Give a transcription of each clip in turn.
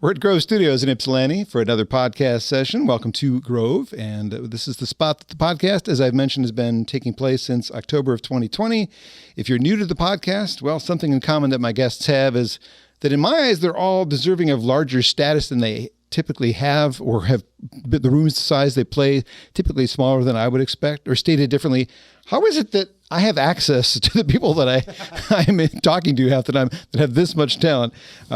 We're at Grove Studios in Ypsilanti for another podcast session. Welcome to Grove, and this is the spot that the podcast, as I've mentioned, has been taking place since October of 2020. If you're new to the podcast, well, something in common that my guests have is that in my eyes, they're all deserving of larger status than they typically have, or have the room size they play typically smaller than I would expect. Or stated differently, how is it that I have access to the people that I'm talking to half the time that have this much talent?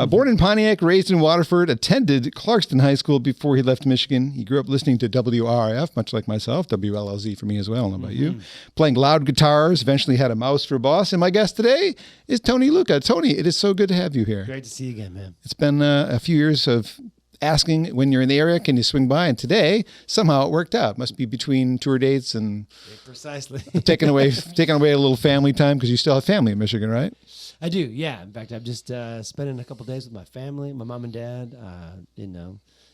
Born in Pontiac, raised in Waterford, attended Clarkston High School before he left Michigan. He grew up listening to WRIF, much like myself, WLLZ for me as well. I don't know about you. Playing loud guitars, eventually had a mouse for a boss. And my guest today is Tony Lucca. Tony, it is so good to have you here. Great to see you again, man. It's been a few years of asking when you're in the area, can you swing by? And today, somehow it worked out. Must be between tour dates and precisely taking away a little family time, because you still have family in Michigan, right? I do, yeah. In fact, I'm just spending a couple days with my family, my mom and dad.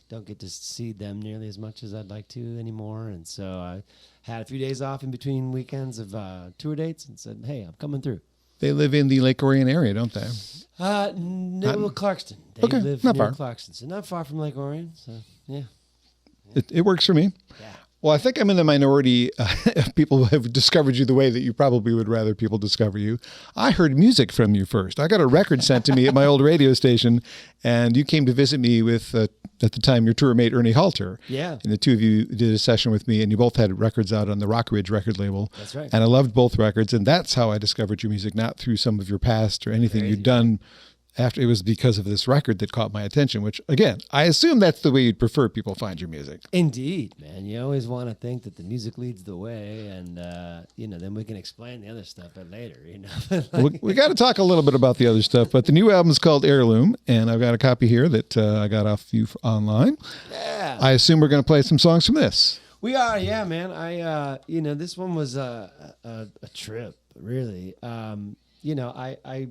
Don't get to see them nearly as much as I'd like to anymore, and so I had a few days off in between weekends of tour dates, and said, "Hey, I'm coming through." They live in the Lake Orion area, don't they? No, Clarkston. They live not near far. Clarkston, so not far from Lake Orion. So yeah. It works for me. Yeah. Well, I think I'm in the minority of people who have discovered you the way that you probably would rather people discover you. I heard music from you first. I got a record sent to me at my old radio station, and you came to visit me with, at the time, your tour mate, Ernie Halter. Yeah. And the two of you did a session with me, and you both had records out on the Rock Ridge record label. That's right. And I loved both records, and that's how I discovered your music, not through some of your past or anything you'd done after. It was because of this record that caught my attention, which, again, I assume that's the way you'd prefer people find your music. Indeed, man. You always want to think that the music leads the way, and then we can explain the other stuff later. We got to talk a little bit about the other stuff, but the new album is called Heirloom, and I've got a copy here that I got off you online. Yeah. I assume we're going to play some songs from this. We are, yeah, man. This one was a trip, really. I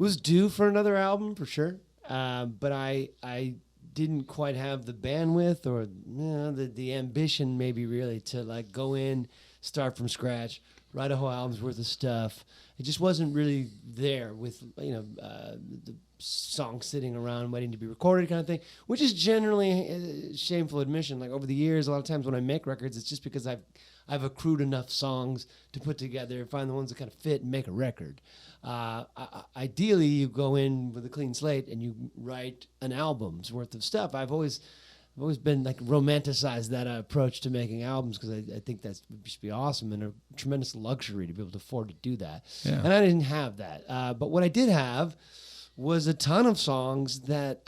was due for another album for sure, but I didn't quite have the bandwidth or the ambition, maybe, really, to like go in, start from scratch, write a whole album's worth of stuff. It just wasn't really there with the songs sitting around waiting to be recorded, kind of thing, which is generally a shameful admission. Like, over the years, a lot of times when I make records, it's just because I've accrued enough songs to put together, find the ones that kind of fit, and make a record. Ideally, you go in with a clean slate and you write an album's worth of stuff. I've always been like romanticized that approach to making albums, because I think that would just be awesome and a tremendous luxury to be able to afford to do that. Yeah. And I didn't have that. But what I did have was a ton of songs that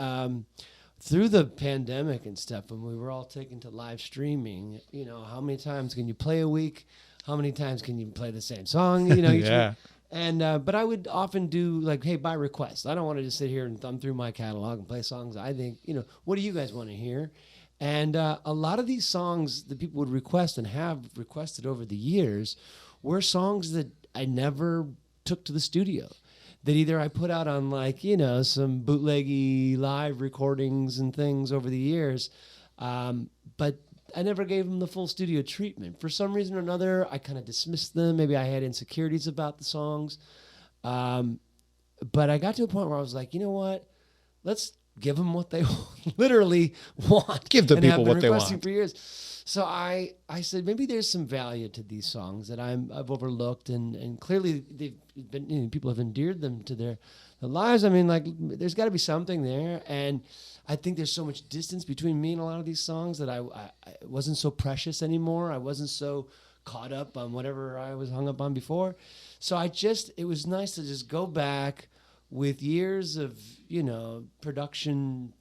through the pandemic and stuff, when we were all taken to live streaming, how many times can you play a week? How many times can you play the same song? Yeah. And but I would often do like, hey, by request. I don't want to just sit here and thumb through my catalog and play songs. I think, what do you guys want to hear? And a lot of these songs that people would request and have requested over the years were songs that I never took to the studio. That either I put out on some bootleggy live recordings and things over the years, but I never gave them the full studio treatment. For some reason or another, I kind of dismissed them. Maybe I had insecurities about the songs. But I got to a point where I was like, you know what? Let's give them what they literally want. Give the people what they requesting want. For years. So I said, maybe there's some value to these songs that I've overlooked, and clearly they've been, people have endeared them to their lives. I mean, like, there's got to be something there, and I think there's so much distance between me and a lot of these songs that I wasn't so precious anymore. I wasn't so caught up on whatever I was hung up on before. So it was nice to just go back with years of, production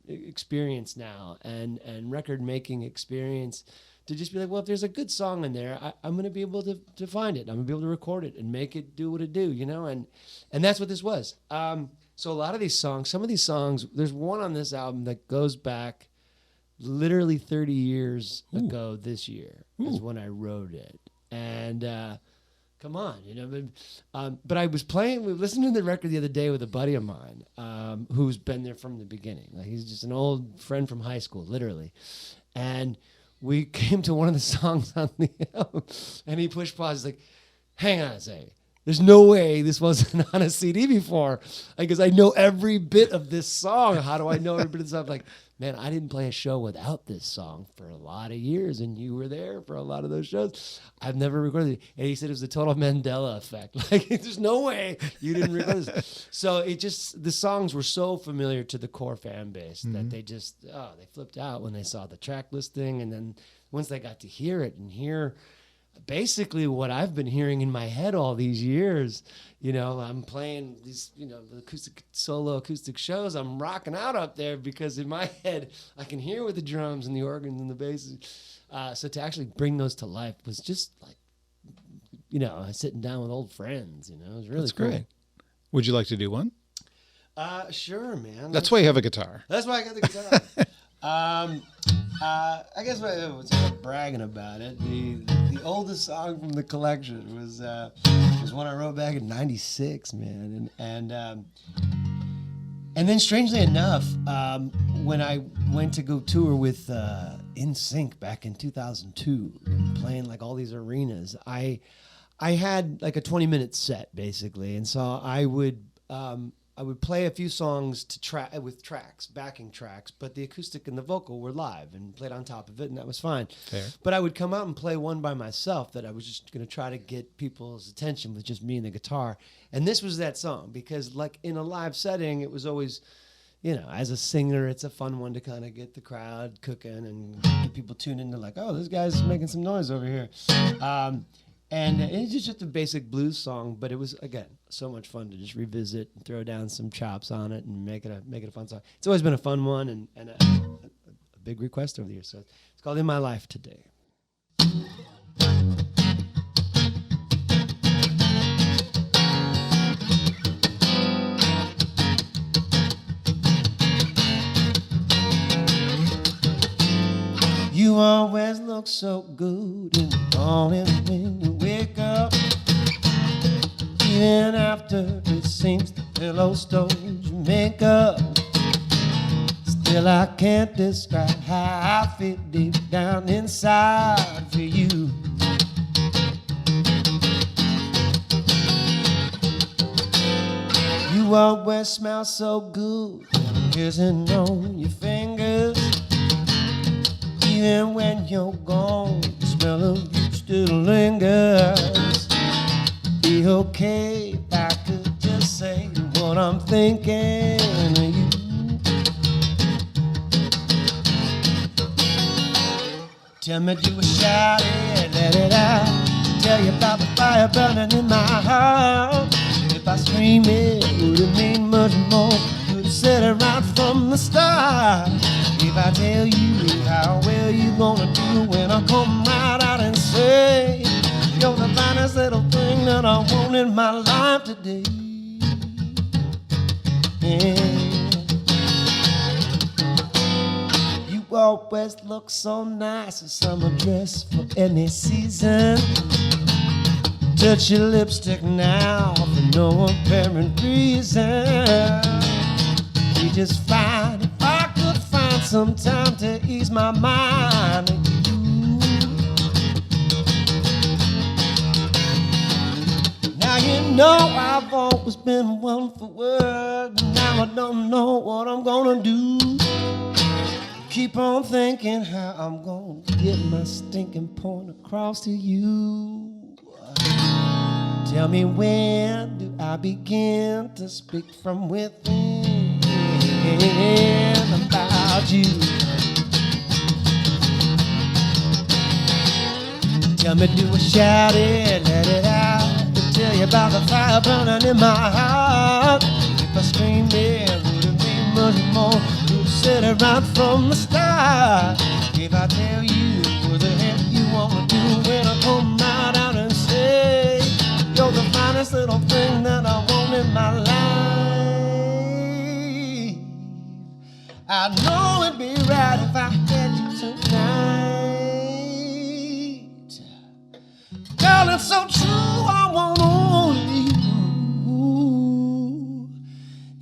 experience now and record making experience, to just be like, well, if there's a good song in there, I'm going to be able to find it. I'm going to be able to record it and make it do what it do, and that's what this was. So a lot of these songs, some of these songs, there's one on this album that goes back literally 30 years ago this year is when I wrote it. And come on, but I was we listened to the record the other day with a buddy of mine who's been there from the beginning. Like, he's just an old friend from high school, literally. And we came to one of the songs on the album, and he pushed pause. He's like, hang on a second. There's no way this wasn't on a CD before, because I know every bit of this song. How do I know every bit of this song? Like, man, I didn't play a show without this song for a lot of years, and you were there for a lot of those shows. I've never recorded it. And he said it was a total Mandela effect. Like, there's no way you didn't record this. So the songs were so familiar to the core fan base that they just, they flipped out when they saw the track listing. And then once they got to hear it and hear basically what I've been hearing in my head all these years, I'm playing these, the solo acoustic shows. I'm rocking out up there because in my head I can hear with the drums and the organs and the basses. So to actually bring those to life was just like, sitting down with old friends. It was really cool. Great. Would you like to do one? Sure, man. That's why you have a guitar. That's why I got the guitar. I guess what's bragging about it, the oldest song from the collection was one I wrote back in '96, man, and then strangely enough, when I went to go tour with In Sync back in 2002, playing like all these arenas, I had like a 20-minute set basically, and so I would play a few songs with tracks, backing tracks, but the acoustic and the vocal were live and played on top of it, and that was fine. Fair. But I would come out and play one by myself that I was just going to try to get people's attention with just me and the guitar. And this was that song, because like in a live setting, it was always, as a singer, it's a fun one to kind of get the crowd cooking and get people tuned into like, oh, this guy's making some noise over here. And it's just a basic blues song, but it was, again, so much fun to just revisit and throw down some chops on it and make it a fun song. It's always been a fun one and a big request over the years. So it's called In My Life Today. You always look so good in the morning when you wake up. Even after it seems the pillow stole your makeup. Still I can't describe how I feel deep down inside for you. You always smell so good, kissing on your fingers. Even when you're gone, the smell of you still lingers. Be okay if I could just say what I'm thinking of you. Tell me, do a shout it, let it out. Tell you about the fire burning in my heart. If I scream it, would it mean much more? Could have said it right from the start. If I tell you how well you gonna do when I come right out and say you're the finest little thing that I want in my life today. Yeah. You always look so nice in summer dress for any season. Touch your lipstick now for no apparent reason. You just fine if I could find some time to ease my mind. Now you know I've always been one for words. Now I don't know what I'm gonna do. Keep on thinking how I'm gonna get my stinking point across to you. Tell me, when do I begin to speak from within about you? Tell me, do I shout it, let it out, to tell you about the fire burning in my heart? If I scream it, would it mean much more? Could have said it right from the start. If I tell you what the heck you want to do when I come right out and say you're the finest little thing that I want in my life, I know it'd be right if I had you tonight. Girl, it's so true, I want only you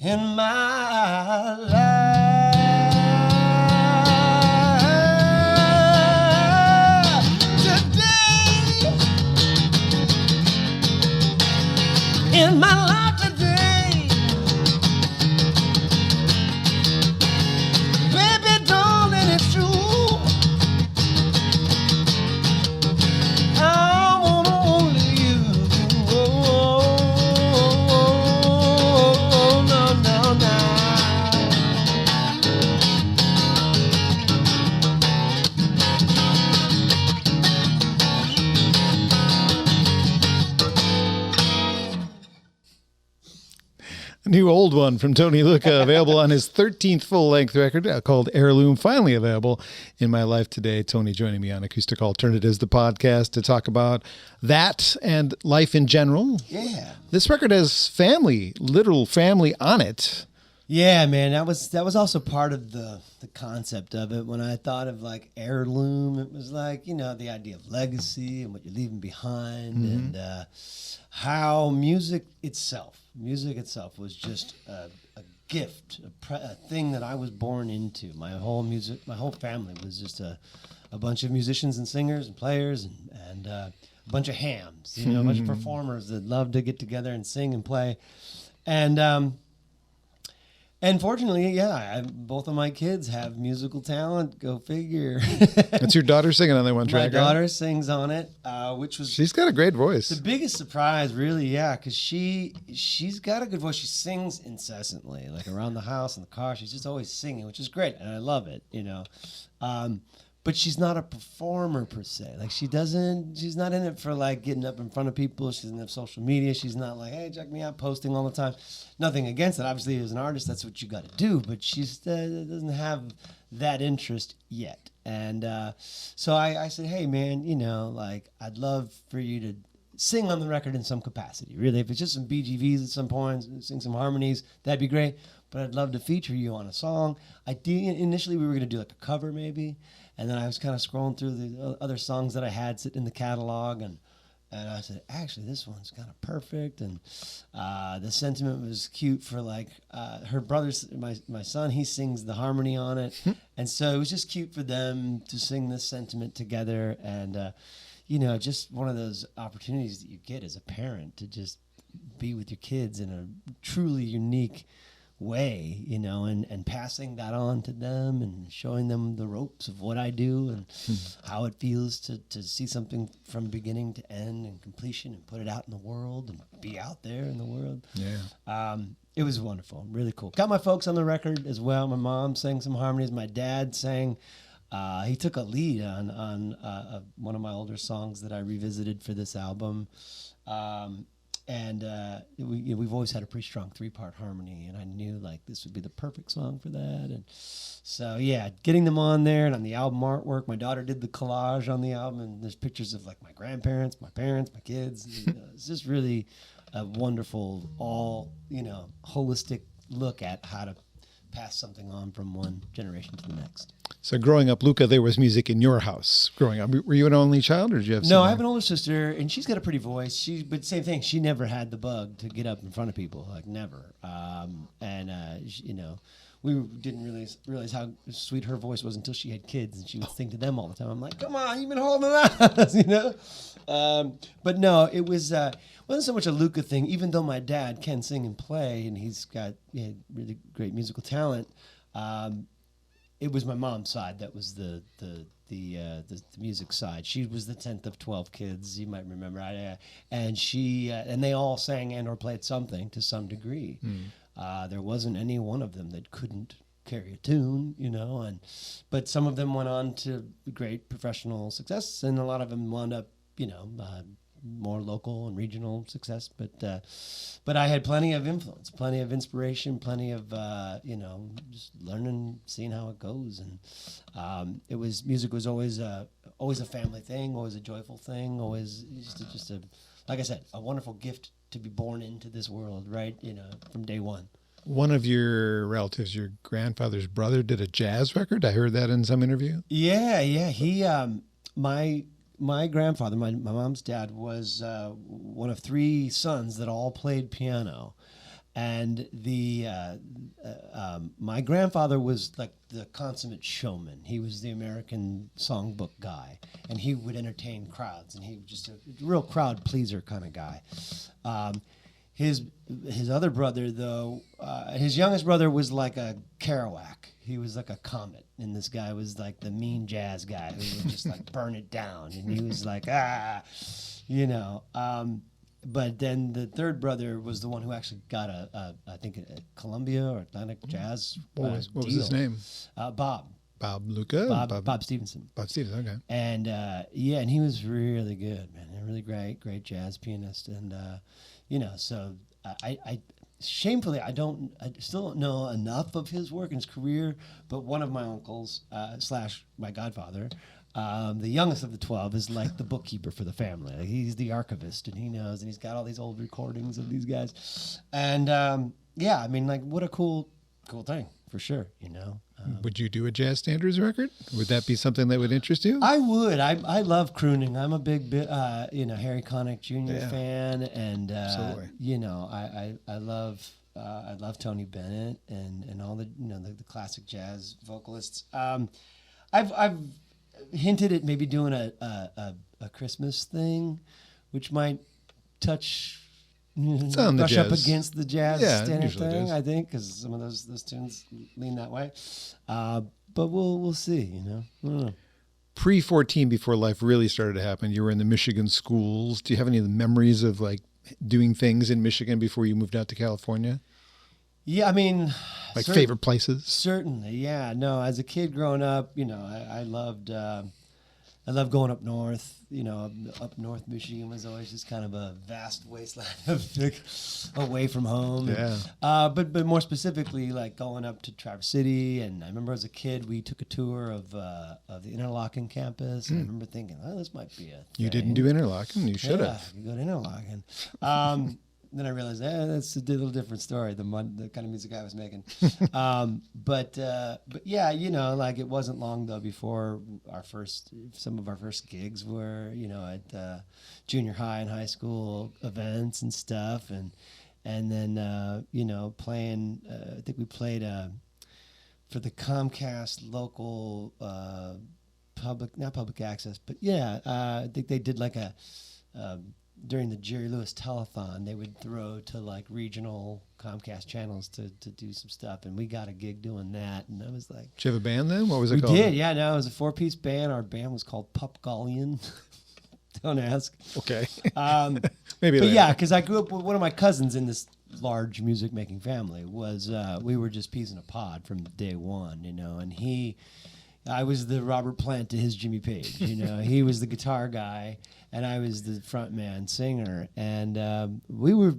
in my life. new old one from Tony Lucca, available on his 13th full-length record called Heirloom, finally available in my life today. Tony joining me on Acoustic Alternatives, the podcast, to talk about that and life in general. Yeah. This record has family, literal family on it. Yeah, man, that was also part of the concept of it. When I thought of like heirloom, it was like, you know, the idea of legacy and what you're leaving behind, and how music itself was just a gift, a thing that I was born into. My whole family was just a bunch of musicians and singers and players and a bunch of hams, you know, a bunch of performers that love to get together and sing and play. And fortunately, yeah, both of my kids have musical talent. Go figure. That's your daughter singing on that one track, My daughter sings on it, which was... She's got a great voice. The biggest surprise, really, yeah, because she's got a good voice. She sings incessantly, like around the house, in the car. She's just always singing, which is great, and I love it, you know. But she's not a performer per se. Like she's not in it for like getting up in front of people. She doesn't have social media. She's not like, hey, check me out, posting all the time. Nothing against it. Obviously, as an artist, that's what you got to do. But she doesn't have that interest yet. And so I said, hey, man, you know, like I'd love for you to sing on the record in some capacity. Really, if it's just some BGVs at some points, sing some harmonies, that'd be great. But I'd love to feature you on a song. Initially, we were going to do like a cover maybe. And then I was kind of scrolling through the other songs that I had sitting in the catalog, and I said, actually, this one's kind of perfect. And the sentiment was cute for like her brother's, my son, he sings the harmony on it. And so it was just cute for them to sing this sentiment together. And, you know, just one of those opportunities that you get as a parent to just be with your kids in a truly unique way, you know, and passing that on to them and showing them the ropes of what I do and how it feels to see something from beginning to end and completion and put it out in the world and be out there in the world. Yeah. It was wonderful, really cool. Got my folks on the record as well. My mom sang some harmonies. My dad sang. He took a lead on one of my older songs that I revisited for this album. And we've always had a pretty strong 3-part harmony, and I knew like this would be the perfect song for that. And so yeah, getting them on there and on the album artwork, my daughter did the collage on the album, and there's pictures of like my grandparents, my parents, my kids. It's just really a wonderful, all, you know, holistic look at how to pass something on from one generation to the next. So growing up, Lucca, there was music in your house growing up. Were you an only child, or did you have? No, I have an older sister, and she's got a pretty voice. But same thing. She never had the bug to get up in front of people, like never. You know, we didn't realize how sweet her voice was until she had kids, and she would sing to them all the time. I'm like, come on, you've been holding out, you know. But no, it wasn't so much a Lucca thing. Even though my dad can sing and play, and he had really great musical talent. It was my mom's side that was the music side. She was the 10th of 12 kids, you might remember. And they all sang and or played something to some degree. There wasn't any one of them that couldn't carry a tune, you know. But some of them went on to great professional success, and a lot of them wound up, you know, more local and regional success. But I had plenty of influence, plenty of inspiration, plenty of you know, just learning, seeing how it goes. And music was always a family thing, always a joyful thing, always just a, like I said, a wonderful gift to be born into this world, right? You know, from day one. One of your relatives, your grandfather's brother, did a jazz record. I heard that in some interview. Yeah. He my grandfather, my mom's dad, was one of 3 sons that all played piano. And my grandfather was like the consummate showman. He was the American songbook guy, and he would entertain crowds, and he was just a real crowd pleaser kind of guy. His other brother, though, his youngest brother was like a Kerouac. He was like a comet, and this guy was like the mean jazz guy who would just like burn it down, and he was like, you know. But then the third brother was the one who actually got I think a Columbia or Atlantic Jazz What was his name? Bob. Bob Lucca? Bob Stevenson. Bob Stevenson, okay. And and he was really good, man. A really great jazz pianist. And you know, so shamefully, I still don't know enough of his work and his career, but one of my uncles, / my godfather, the youngest of the 12, is like the bookkeeper for the family. Like, he's the archivist, and he knows, and he's got all these old recordings of these guys. And yeah, I mean, like, what a cool thing, for sure, you know. Would you do a jazz standards record? Would that be something that would interest you? I would. I love crooning. I'm a big, Harry Connick Jr. fan, and you know, I love Tony Bennett and all the the classic jazz vocalists. I've hinted at maybe doing a Christmas thing, which might touch. Brush up against the jazz standard thing, I think, because some of those tunes lean that way. But we'll see, you know. I don't know. Pre-14, before life really started to happen, you were in the Michigan schools. Do you have any memories of like doing things in Michigan before you moved out to California? Yeah, I mean, like favorite places? Certainly, yeah. No, as a kid growing up, you know, I loved going up north. You know, up north Michigan was always just kind of a vast wasteland of away from home. Yeah. But more specifically, like going up to Traverse City. And I remember as a kid, we took a tour of the Interlochen campus. And I remember thinking, oh, this might be a thing. You didn't do Interlochen. You should have. You go to Interlochen. Then I realized, that's a little different story, the kind of music I was making. But yeah, you know, like it wasn't long though before some of our first gigs were, you know, at junior high and high school events and stuff, and then you know, playing. I think we played for the Comcast local not public access, but yeah, I think they did like a. During the Jerry Lewis telethon, they would throw to like regional Comcast channels to do some stuff, and we got a gig doing that, and I was like, did you have a band then? What was it called? We did, yeah. No, it was a 4-piece band. Our band was called Pup Gallion. Don't ask. Okay. Maybe. But yeah, because I grew up with one of my cousins in this large music making family. We were just peas in a pod from day one, you know, and I was the Robert Plant to his Jimmy Page, you know. He was the guitar guy, and I was the front man singer, and we were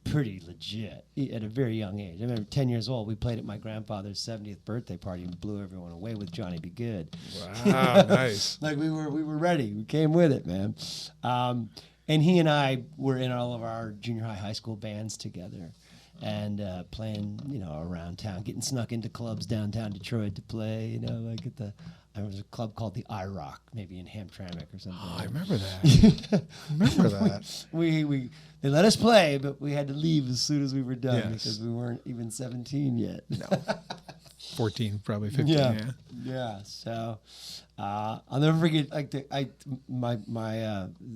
pretty legit at a very young age. I remember 10 years old, we played at my grandfather's 70th birthday party and blew everyone away with Johnny Be Good. Wow, nice. Like we were ready. We came with it, man. And he and I were in all of our junior high school bands together. And playing, you know, around town, getting snuck into clubs downtown Detroit to play, you know, like there was a club called the IROC, maybe in Hamtramck or something. Oh, I remember that. Remember that. They let us play, but we had to leave as soon as we were done because we weren't even 17 yet. No. 14, probably 15. Yeah. So I'll never forget like the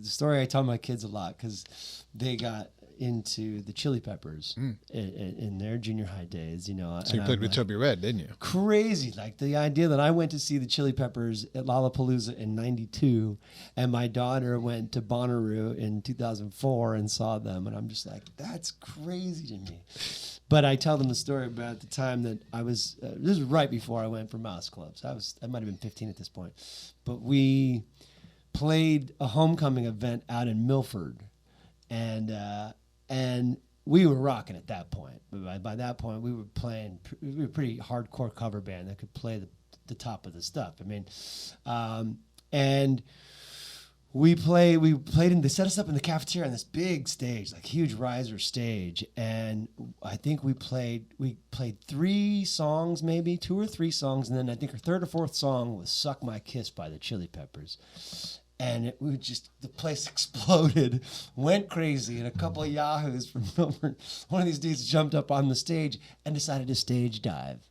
story I tell my kids a lot because they got into the Chili Peppers in their junior high days, you know. So you played with Chubby Red, didn't you? Crazy. Like the idea that I went to see the Chili Peppers at Lollapalooza in 92 and my daughter went to Bonnaroo in 2004 and saw them. And I'm just like, that's crazy to me. But I tell them the story about the time that I was, this was right before I went for Mouse Clubs. I might have been 15 at this point. But we played a homecoming event out in Milford. And we were rocking at that point. But by that point, we were a pretty hardcore cover band that could play the top of the stuff. I mean, and we played they set us up in the cafeteria on this big stage, like huge riser stage. And I think we played 3 songs, maybe 2 or 3 songs. And then I think our third or fourth song was Suck My Kiss by the Chili Peppers. And the place exploded, went crazy, and a couple of yahoos from Milford, one of these dudes jumped up on the stage and decided to stage dive.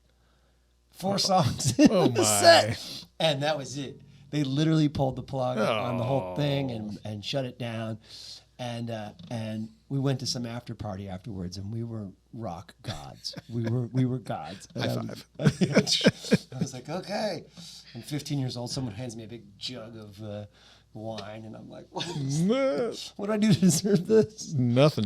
4 songs in the set. And that was it. They literally pulled the plug on the whole thing and shut it down. And we went to some after party afterwards, and we were rock gods. We were gods. High five. I was like, okay. I'm 15 years old. Someone hands me a big jug of wine, and I'm like, what do I do to deserve this? Nothing.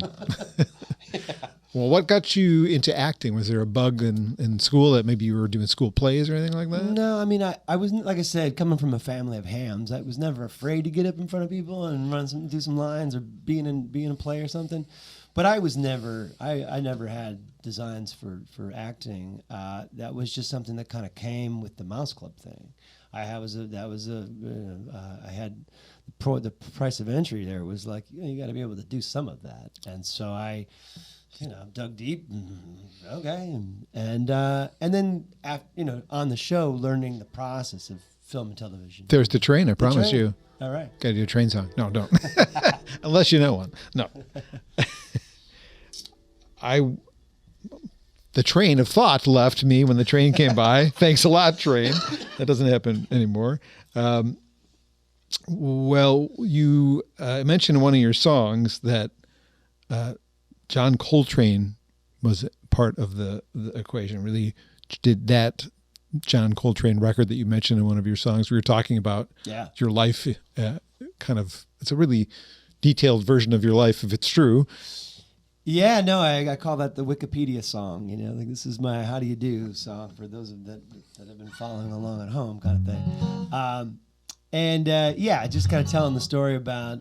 Well, what got you into acting? Was there a bug in school that maybe you were doing school plays or anything like that? No, I mean, I wasn't, like I said, coming from a family of hams. I was never afraid to get up in front of people and do some lines or be in a play or something. But I was never, I never had designs for acting. That was just something that kind of came with the Mouse Club thing. I had the price of entry there was like, you got to be able to do some of that. And so I, dug deep. Okay. And then, on the show, learning the process of film and television. There's the train, I promise you. All right. Got to do a train song. No, don't. Unless you know one. No. The train of thought left me when the train came by. Thanks a lot, train. That doesn't happen anymore. Well, you mentioned in one of your songs that John Coltrane was part of the equation. Really, did that John Coltrane record that you mentioned in one of your songs? We were talking about your life. It's a really detailed version of your life, if it's true. Yeah, no, I call that the Wikipedia song. Like this is my "How do you do" song for those that have been following along at home, kind of thing. Just kind of telling the story about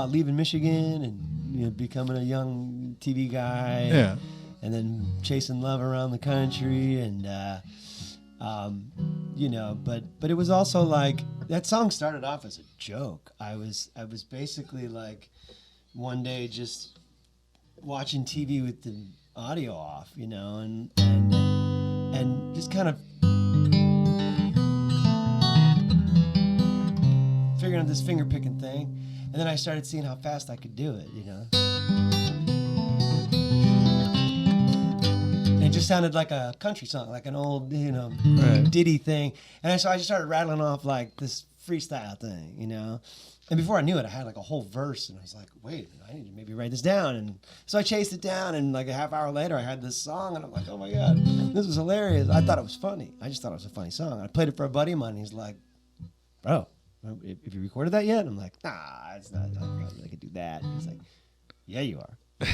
leaving Michigan and becoming a young TV guy, and then chasing love around the country, and but it was also like that song started off as a joke. I was basically like one day just watching TV with the audio off, and just kind of figuring out this finger picking thing, and then I started seeing how fast I could do it, And it just sounded like a country song, like an old, ditty thing, and so I just started rattling off like this freestyle thing, And before I knew it, I had like a whole verse, and I was like, wait, I need to maybe write this down. And so I chased it down, and like a half hour later, I had this song, and I'm like, oh my God, this was hilarious. I thought it was funny. I just thought it was a funny song. I played it for a buddy of mine, and he's like, bro, have you recorded that yet? And I'm like, nah, it's not. I could do that. And he's like, yeah, you are. I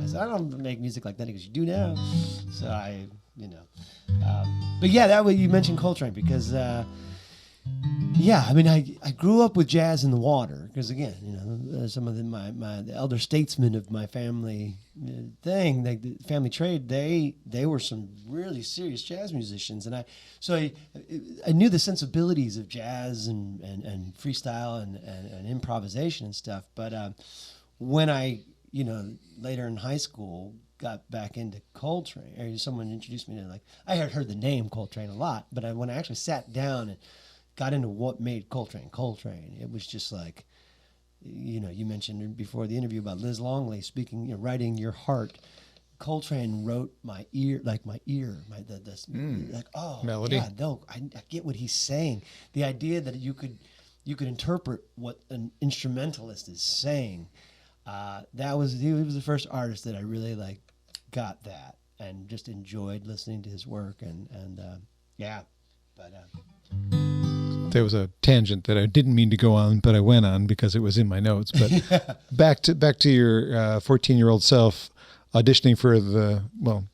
said, I don't make music like that. He goes, you do now. So but yeah, that way you mentioned Coltrane because, I grew up with jazz in the water because again, some of the elder statesmen of my family thing, the family trade, they were some really serious jazz musicians, and I knew the sensibilities of jazz and freestyle and improvisation and stuff. But when I later in high school got back into Coltrane, or someone introduced me to I had heard the name Coltrane a lot, but when I actually sat down and got into what made Coltrane, it was just like, you mentioned before the interview about Liz Longley speaking, writing your heart. Coltrane wrote my ear, like melody. Yeah, no, I get what he's saying. The idea that you could interpret what an instrumentalist is saying. He was the first artist that I really got that and just enjoyed listening to his work There was a tangent that I didn't mean to go on, but I went on because it was in my notes. But back to your 14-year-old self auditioning for you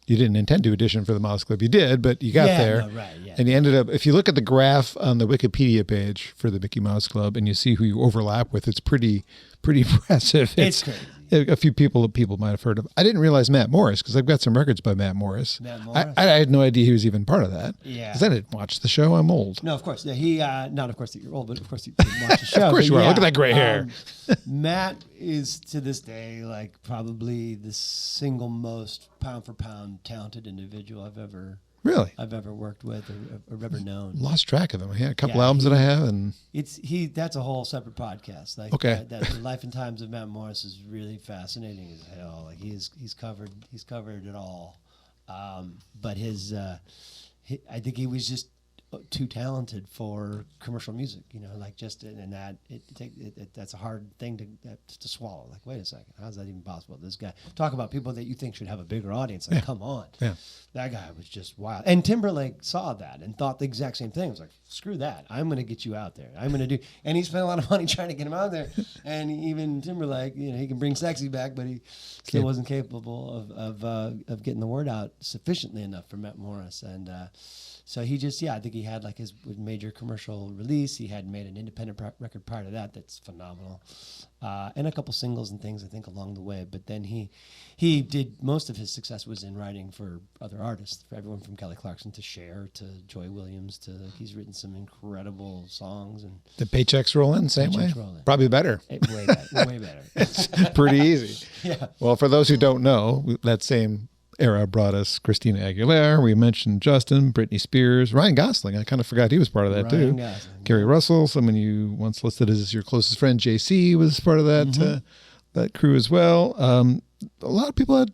didn't intend to audition for the Mouse Club. You did, but you got there. No, right, yeah. And you ended up, if you look at the graph on the Wikipedia page for the Mickey Mouse Club and you see who you overlap with, it's pretty impressive. It's crazy. A few people might have heard of. I didn't realize Matt Morris, because I've got some records by Matt Morris. I had no idea he was even part of that. Yeah. Because I didn't watch the show. I'm old. No, of course. Yeah, he, not of course that you're old, but of course you didn't watch the show. Of course you are. Look at that gray hair. Matt is, to this day, probably the single most pound for pound talented individual I've ever worked with or ever known. Lost track of him. He had a couple albums that I have, and that's a whole separate podcast. Okay. That the life and times of Matt Morris is really fascinating as hell. He's covered it all. But I think he was just too talented for commercial music. That's a hard thing to swallow. Wait a second, how's that even possible? This guy, talk about people that you think should have a bigger audience. Come on. Yeah. That guy was just wild. And Timberlake saw that and thought the exact same thing. He was like, screw that. I'm going to get you out there. I'm going to do. And he spent a lot of money trying to get him out there. And even Timberlake, he can bring sexy back, but he still wasn't capable of getting the word out sufficiently enough for Matt Morris. And So he just, I think he had like his major commercial release. He had made an independent record prior to that that's phenomenal. And a couple singles and things, I think, along the way. But then he did, most of his success was in writing for other artists, for everyone from Kelly Clarkson to Cher to Joy Williams to, he's written some incredible songs. And the paychecks roll in, same way? Probably better. Way better. Way better. It's pretty easy. Yeah. Well, for those who don't know, that same era brought us Christina Aguilera. We mentioned Justin, Britney Spears, Ryan Gosling. I kind of forgot he was part of that too. Gary Russell, someone you once listed as your closest friend, JC, was part of that that crew as well. A lot of people had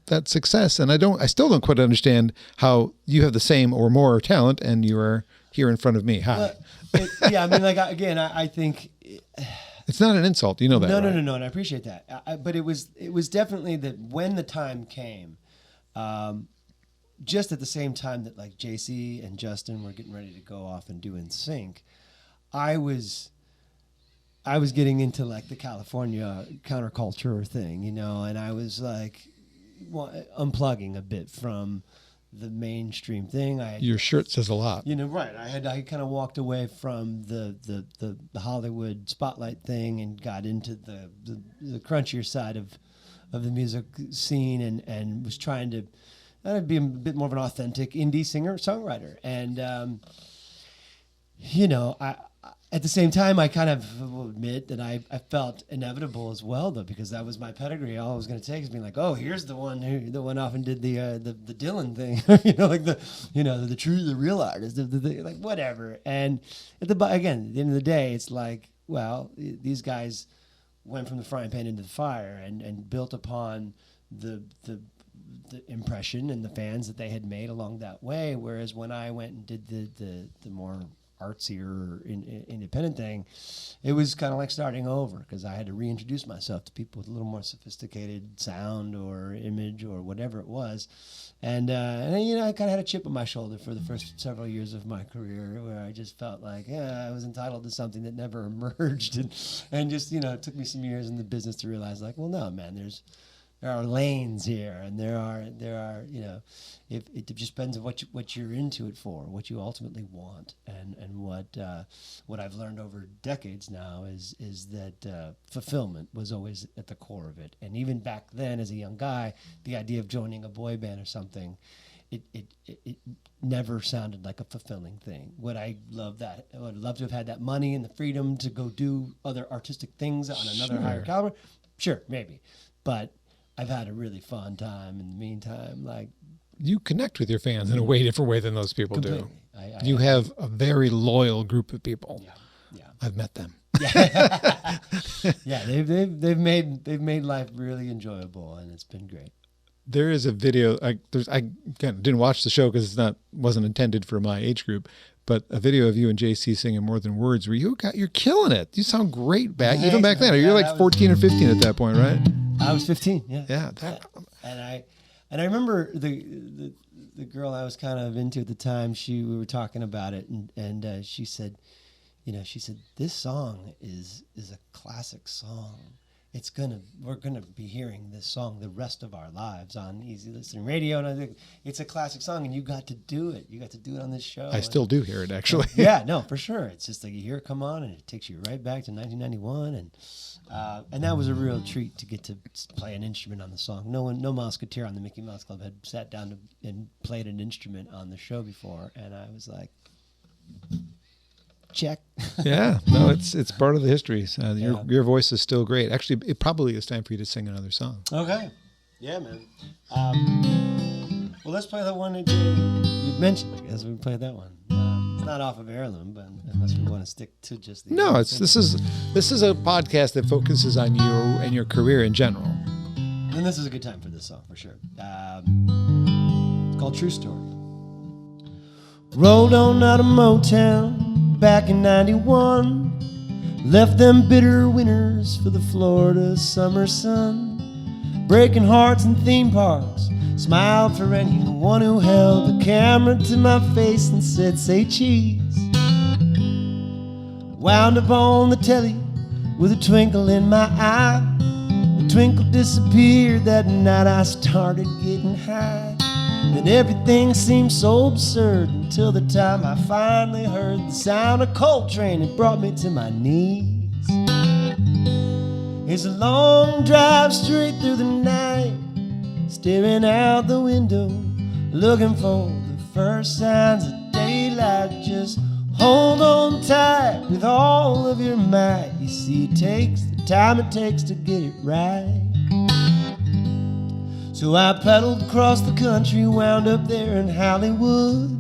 that success, and I still don't quite understand how you have the same or more talent, and you are here in front of me. Hi. I think. It's not an insult, that. No, right? no, and I appreciate that. But it was definitely that when the time came, just at the same time that like JC and Justin were getting ready to go off and do In Sync, I was getting into like the California counterculture thing, and I was like unplugging a bit from the mainstream thing. Your shirt says a lot. Right. I kind of walked away from the Hollywood spotlight thing and got into the crunchier side of the music scene and was trying to be a bit more of an authentic indie singer-songwriter. And, I at the same time, I kind of will admit that I felt inevitable as well, though, because that was my pedigree. All I was going to take is being like, oh, here's the one who went off and did the Dylan thing, like the real artist, like whatever. And at the end of the day, it's like, well, these guys went from the frying pan into the fire and built upon the impression and the fans that they had made along that way. Whereas when I went and did the more artsier independent thing, it was kind of like starting over because I had to reintroduce myself to people with a little more sophisticated sound or image or whatever it was. And I kind of had a chip on my shoulder for the first several years of my career where I just felt like, I was entitled to something that never emerged. And just, it took me some years in the business to realize like, well, no, man, there are lanes here, and there are if it just depends on what you're into it for, what you ultimately want, and what I've learned over decades now is that fulfillment was always at the core of it. And even back then, as a young guy, the idea of joining a boy band or something, it never sounded like a fulfilling thing. Would I love that? I would love to have had that money and the freedom to go do other artistic things on another higher caliber. Sure, maybe, but I've had a really fun time in the meantime. Like, you connect with your fans in a way different way than those people completely. do. You have a very loyal group of people. Yeah. I've met them. Yeah, they've made life really enjoyable, and it's been great. There is a video. I didn't watch the show because wasn't intended for my age group. But a video of you and JC singing More Than Words, where you're killing it. You sound great even back then. You're like 14 or 15 at that point, right? I was 15. Yeah. Yeah. And I remember the girl I was kind of into at the time. We were talking about it, and she said, this song is a classic song. We're gonna be hearing this song the rest of our lives on easy listening radio, and I think it's a classic song, and you got to do it. You got to do it on this show. I still do hear it, actually. Yeah, no, for sure. It's just like you hear it come on, and it takes you right back to 1991, and that was a real treat to get to play an instrument on the song. No Mouseketeer on the Mickey Mouse Club had sat down and played an instrument on the show before, and I was like, check. Yeah, no, it's part of the history. Your voice is still great. Actually, it probably is time for you to sing another song. Okay. Yeah, man. Well, let's play that one that you mentioned. I guess we can play that one. It's not off of Heirloom, but unless we want to stick to just the... No, this is a podcast that focuses on you and your career in general. And this is a good time for this song, for sure. It's called True Story. Rolled on out of Motown back in 91, left them bitter winters for the Florida summer sun, breaking hearts in theme parks, smiled for anyone who held the camera to my face and said, say cheese. Wound up on the telly with a twinkle in my eye. The twinkle disappeared that night I started getting high. Then everything seemed so absurd until the time I finally heard the sound of Coltrane. It brought me to my knees. It's a long drive straight through the night, staring out the window, looking for the first signs of daylight. Just hold on tight with all of your might. You see, it takes the time it takes to get it right. So I pedaled across the country, wound up there in Hollywood.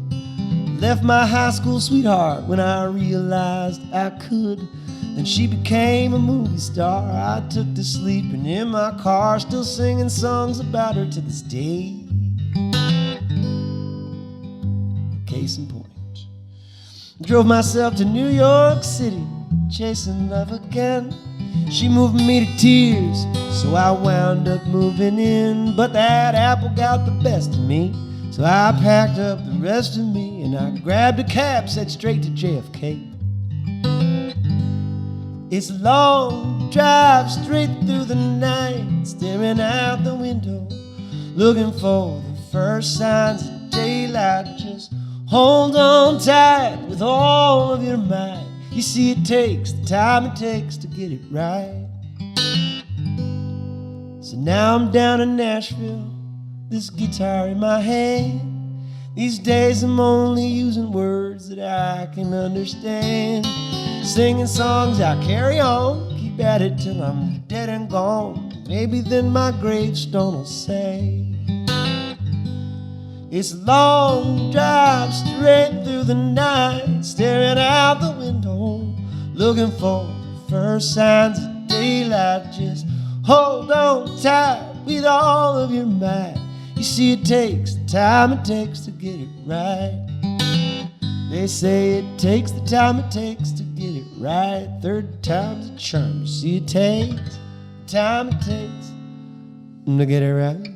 Left my high school sweetheart when I realized I could. Then she became a movie star. I took to sleeping in my car, still singing songs about her to this day. Case in point, drove myself to New York City, chasing love again. She moved me to tears, so I wound up moving in. But that apple got the best of me, so I packed up the rest of me, and I grabbed a cab, set straight to JFK. It's a long drive straight through the night, staring out the window, looking for the first signs of daylight. Just hold on tight with all of your might. You see, it takes the time it takes to get it right. So now I'm down in Nashville, this guitar in my hand. These days I'm only using words that I can understand. Singing songs I carry on, keep at it till I'm dead and gone. Maybe then my gravestone will say, it's a long drive straight through the night, staring out the window, looking for the first signs of daylight. Just hold on tight with all of your might. You see, it takes the time it takes to get it right. They say it takes the time it takes to get it right. Third time's a charm. You see, it takes the time it takes to get it right.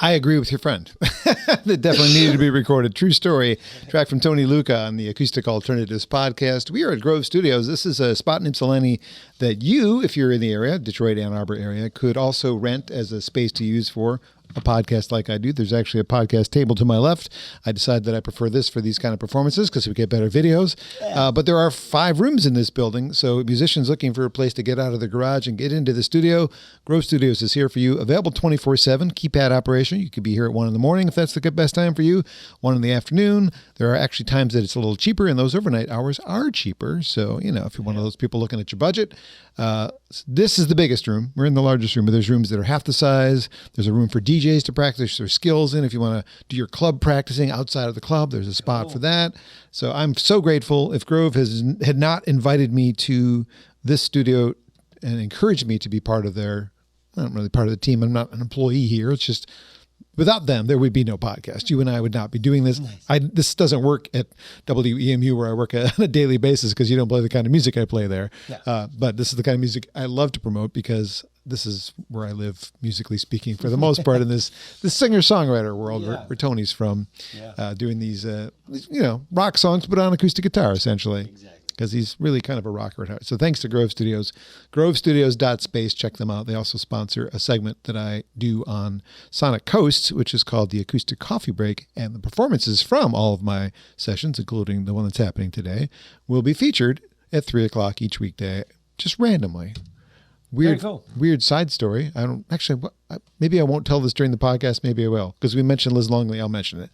I agree with your friend. That definitely needed to be recorded. True story. Track from Tony Lucca on the Acoustic Alternatives podcast. We are at Grove Studios. This is a spot in Ypsilanti that you, if you're in the area, Detroit, Ann Arbor area, could also rent as a space to use for a podcast like I do. There's actually a podcast table to my left. I decided that I prefer this for these kind of performances because we get better videos. But there are 5 rooms in this building, so musicians looking for a place to get out of the garage and get into the studio, Grove Studios is here for you. Available 24/7, keypad operation. You could be here at 1 in the morning if that's the best time for you, 1 in the afternoon. There are actually times that it's a little cheaper, and those overnight hours are cheaper. So, you know, if you're one of those people looking at your budget, this is the biggest room. We're in the largest room, but there's rooms that are half the size. There's a room for DJs to practice their skills in. If you want to do your club practicing outside of the club, there's a spot for that. So I'm so grateful. If Grove had not invited me to this studio and encouraged me to be part of their, I'm not really part of the team. I'm not an employee here. It's just, without them, there would be no podcast. You and I would not be doing this. Nice. This doesn't work at WEMU where I work on a daily basis because you don't play the kind of music I play there. Yeah. But this is the kind of music I love to promote because this is where I live, musically speaking, for the most part in this singer-songwriter world where Tony's from, doing these, rock songs, but on acoustic guitar, essentially. Exactly. Because he's really kind of a rocker at heart. So thanks to Grove Studios, grovestudios.space. Check them out. They also sponsor a segment that I do on Sonic Coasts, which is called the Acoustic Coffee Break. And the performances from all of my sessions, including the one that's happening today, will be featured at 3 o'clock each weekday, just randomly. Weird side story. I don't actually, maybe I won't tell this during the podcast. Maybe I will. Because we mentioned Liz Longley, I'll mention it.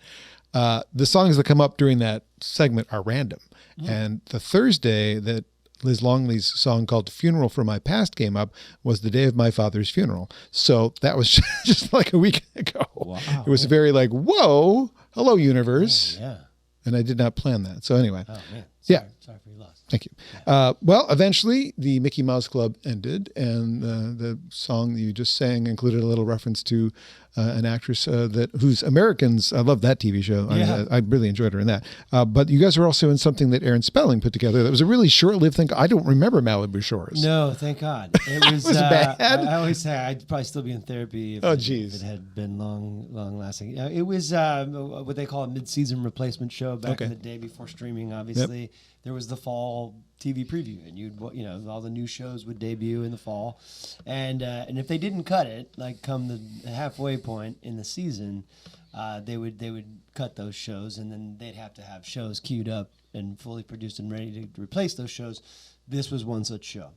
The songs that come up during that segment are random. And the Thursday that Liz Longley's song called Funeral for My Past came up was the day of my father's funeral. So that was just like a week ago. Wow. It was very like, whoa, hello, universe. Yeah. And I did not plan that. So anyway. Oh, man. Sorry for your loss. Thank you. Yeah. Well, eventually the Mickey Mouse Club ended, and the song that you just sang included a little reference to an actress who's Americans. I love that TV show. Yeah. I really enjoyed her in that. But you guys were also in something that Aaron Spelling put together that was a really short-lived thing. I don't remember Malibu Shores. No, thank God. It was, bad. I always say I'd probably still be in therapy if it had been long-lasting. It was what they call a mid-season replacement show back in the day before streaming, obviously. Yep. there was the fall TV preview, and all the new shows would debut in the fall, and if they didn't cut it, like come the halfway point in the season, they would cut those shows, and then they'd have to have shows queued up and fully produced and ready to replace those shows. This was one such show.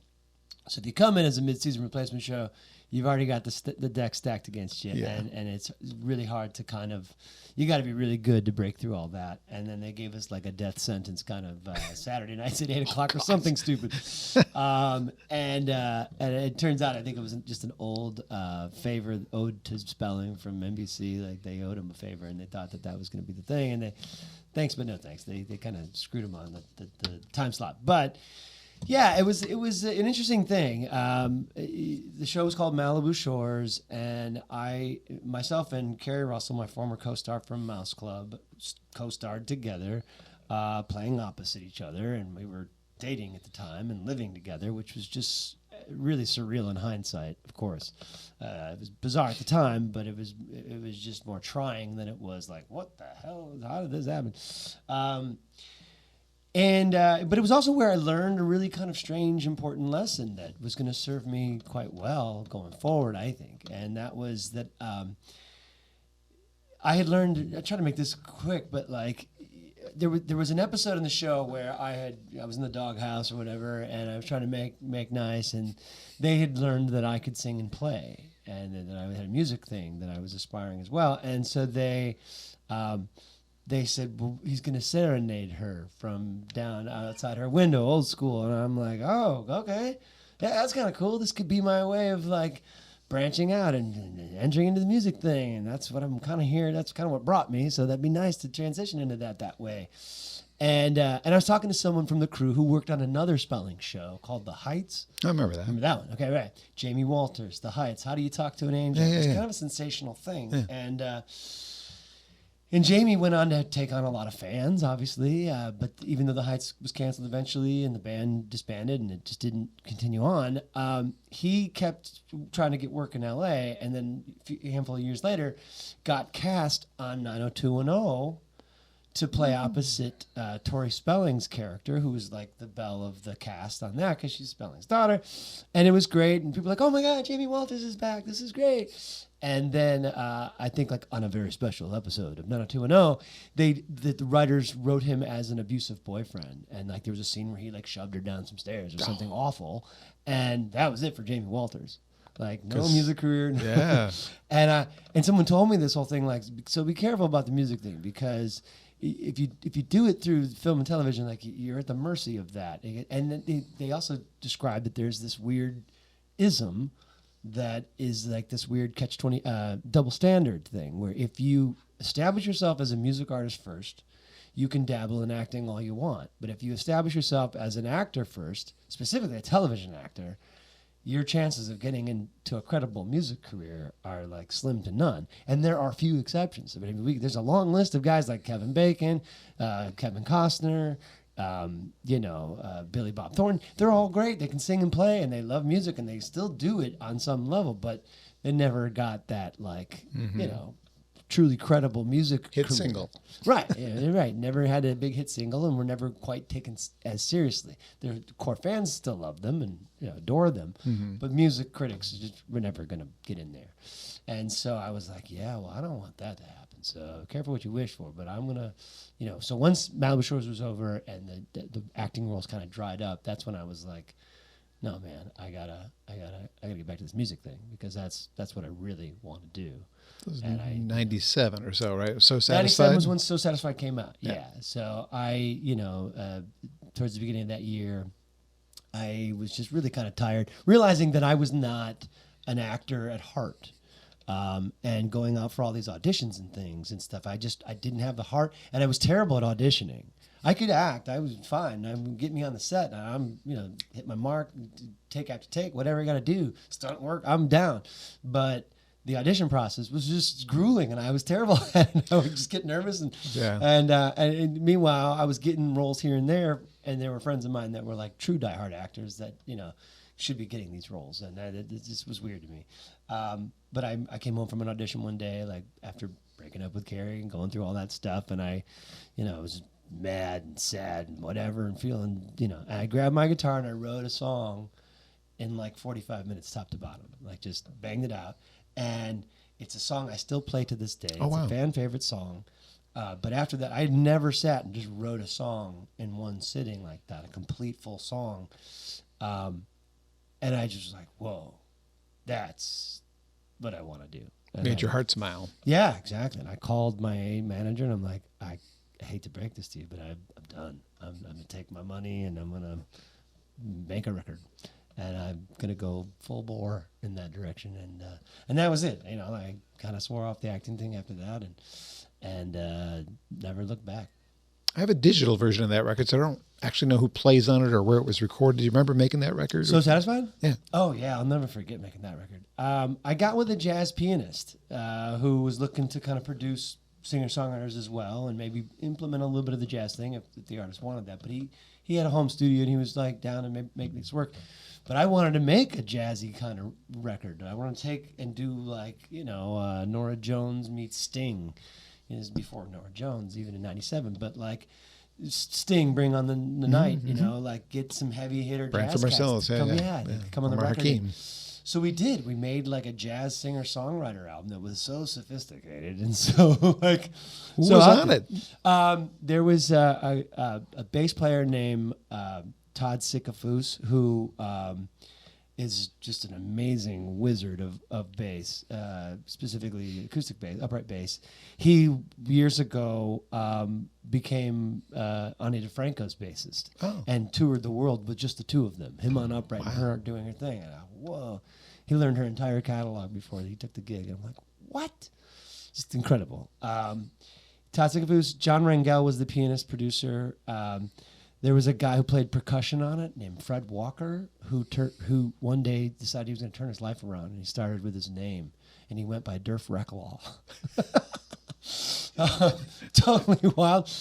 So if you come in as a mid-season replacement show, you've already got the deck stacked against you, and it's really hard to kind of, you got to be really good to break through all that. And then they gave us like a death sentence kind of Saturday nights at 8 o'clock or something stupid. And it turns out, I think it was just an old favor owed to spelling from NBC. Like they owed him a favor, and they thought that was going to be the thing. And they, thanks but no thanks. They kind of screwed him on the time slot, but. Yeah, it was an interesting thing. The show was called Malibu Shores, and myself and Carrie Russell, my former co-star from Mouse Club, co-starred together, playing opposite each other, and we were dating at the time and living together, which was just really surreal in hindsight, of course. It was bizarre at the time, but it was just more trying than it was like, what the hell? How did this happen? But it was also where I learned a really kind of strange, important lesson that was going to serve me quite well going forward, I think. And that was that I had learned, I try to make this quick, but like there was an episode in the show where I was in the doghouse or whatever, and I was trying to make nice, and they had learned that I could sing and play, and that I had a music thing that I was aspiring as well. And so they said, well, he's going to serenade her from down outside her window, old school. And I'm like, oh, okay. Yeah, that's kind of cool. This could be my way of like branching out and entering into the music thing. And that's what I'm kind of here. That's kind of what brought me. So that'd be nice to transition into that way. And I was talking to someone from the crew who worked on another spelling show called The Heights. I remember that. Remember that one? Okay, right. Jamie Walters, The Heights. How do you talk to an angel? It's kind of a sensational thing. Yeah. And Jamie went on to take on a lot of fans, obviously, but even though The Heights was canceled eventually and the band disbanded and it just didn't continue on, he kept trying to get work in L.A. and then a handful of years later got cast on 90210 to play opposite Tori Spelling's character, who was like the belle of the cast on that because she's Spelling's daughter. And it was great. And people were like, oh my God, Jamie Walters is back. This is great. And then I think like on a very special episode of 90210, the writers wrote him as an abusive boyfriend. And like there was a scene where he like shoved her down some stairs or something awful. And that was it for Jamie Walters. Like no music career. Yeah. And someone told me this whole thing, like, so be careful about the music thing because if you do it through film and television, like you're at the mercy of that. And then they also described that there's this weird ism that is like this weird catch-20 double standard thing where if you establish yourself as a music artist first, you can dabble in acting all you want. But if you establish yourself as an actor first, specifically a television actor, your chances of getting into a credible music career are like slim to none. And there are few exceptions. I mean, there's a long list of guys like Kevin Bacon, Kevin Costner, Billy Bob Thornton. They're all great. They can sing and play and they love music and they still do it on some level, but they never got that like, truly credible music hit career. Single. Right. Yeah, right. Never had a big hit single and were never quite taken as seriously. Their core fans still love them and adore them, but music critics just were never going to get in there. And so I was like, yeah, well, I don't want that to happen. So careful what you wish for, but I'm going to, so once Malibu Shores was over and the acting roles kind of dried up, that's when I was like, no, man, I gotta get back to this music thing because that's what I really want to do. And 97 or so, right? So Satisfied? 97 was when So Satisfied came out, yeah. So I, towards the beginning of that year, I was just really kind of tired, realizing that I was not an actor at heart. And going out for all these auditions and things and stuff, I didn't have the heart, and I was terrible at auditioning. I could act, I was fine. I would get me on the set, and I'm, hit my mark, take after take, whatever I got to do, stunt work, I'm down. But the audition process was just grueling, and I was terrible at it. I would just get nervous, and meanwhile, I was getting roles here and there there were friends of mine that were like true diehard actors that should be getting these roles, and it just was weird to me. But I came home from an audition one day, like after breaking up with Carrie and going through all that stuff, and I was mad and sad and whatever and feeling, and I grabbed my guitar and I wrote a song in like 45 minutes, top to bottom, like just banged it out. And it's a song I still play to this day. Oh, it's wow. a fan favorite song. But after that, I never sat and just wrote a song in one sitting like that, a complete full song. And I just was like, whoa, that's what I want to do. And Made your heart smile. Yeah, exactly. And I called my manager and I'm like, I hate to break this to you, but I'm done. I'm going to take my money and I'm going to make a record. And I'm going to go full bore in that direction. And that was it. I kind of swore off the acting thing after that and never looked back. I have a digital version of that record, so I don't actually know who plays on it or where it was recorded. Do you remember making that record? So Satisfied? Yeah. Oh, yeah. I'll never forget making that record. I got with a jazz pianist who was looking to kind of produce singer-songwriters as well and maybe implement a little bit of the jazz thing if the artist wanted that. But he had a home studio and he was like down to make this work. But I wanted to make a jazzy kind of record. I want to take and do like, Norah Jones meets Sting. It was before Norah Jones, even in 97. But like Sting, Bring on the Night, like get some heavy hitter Brand jazz for Marcellus, cats to come on the record. Hakeem. So we did. We made like a jazz singer-songwriter album that was so sophisticated and so like. Who was on it? There was a bass player named Todd Sikafus who is just an amazing wizard of bass, specifically acoustic bass, upright bass. He years ago became Ani DeFranco's bassist and toured the world with just the two of them, him on upright and her doing her thing. And whoa, he learned her entire catalog before he took the gig. And I'm like, what? Just incredible. Todd Sikafus, John Rangel was the pianist producer. There was a guy who played percussion on it named Fred Walker who one day decided he was going to turn his life around, and he started with his name, and he went by Durf Recklaw. Totally wild.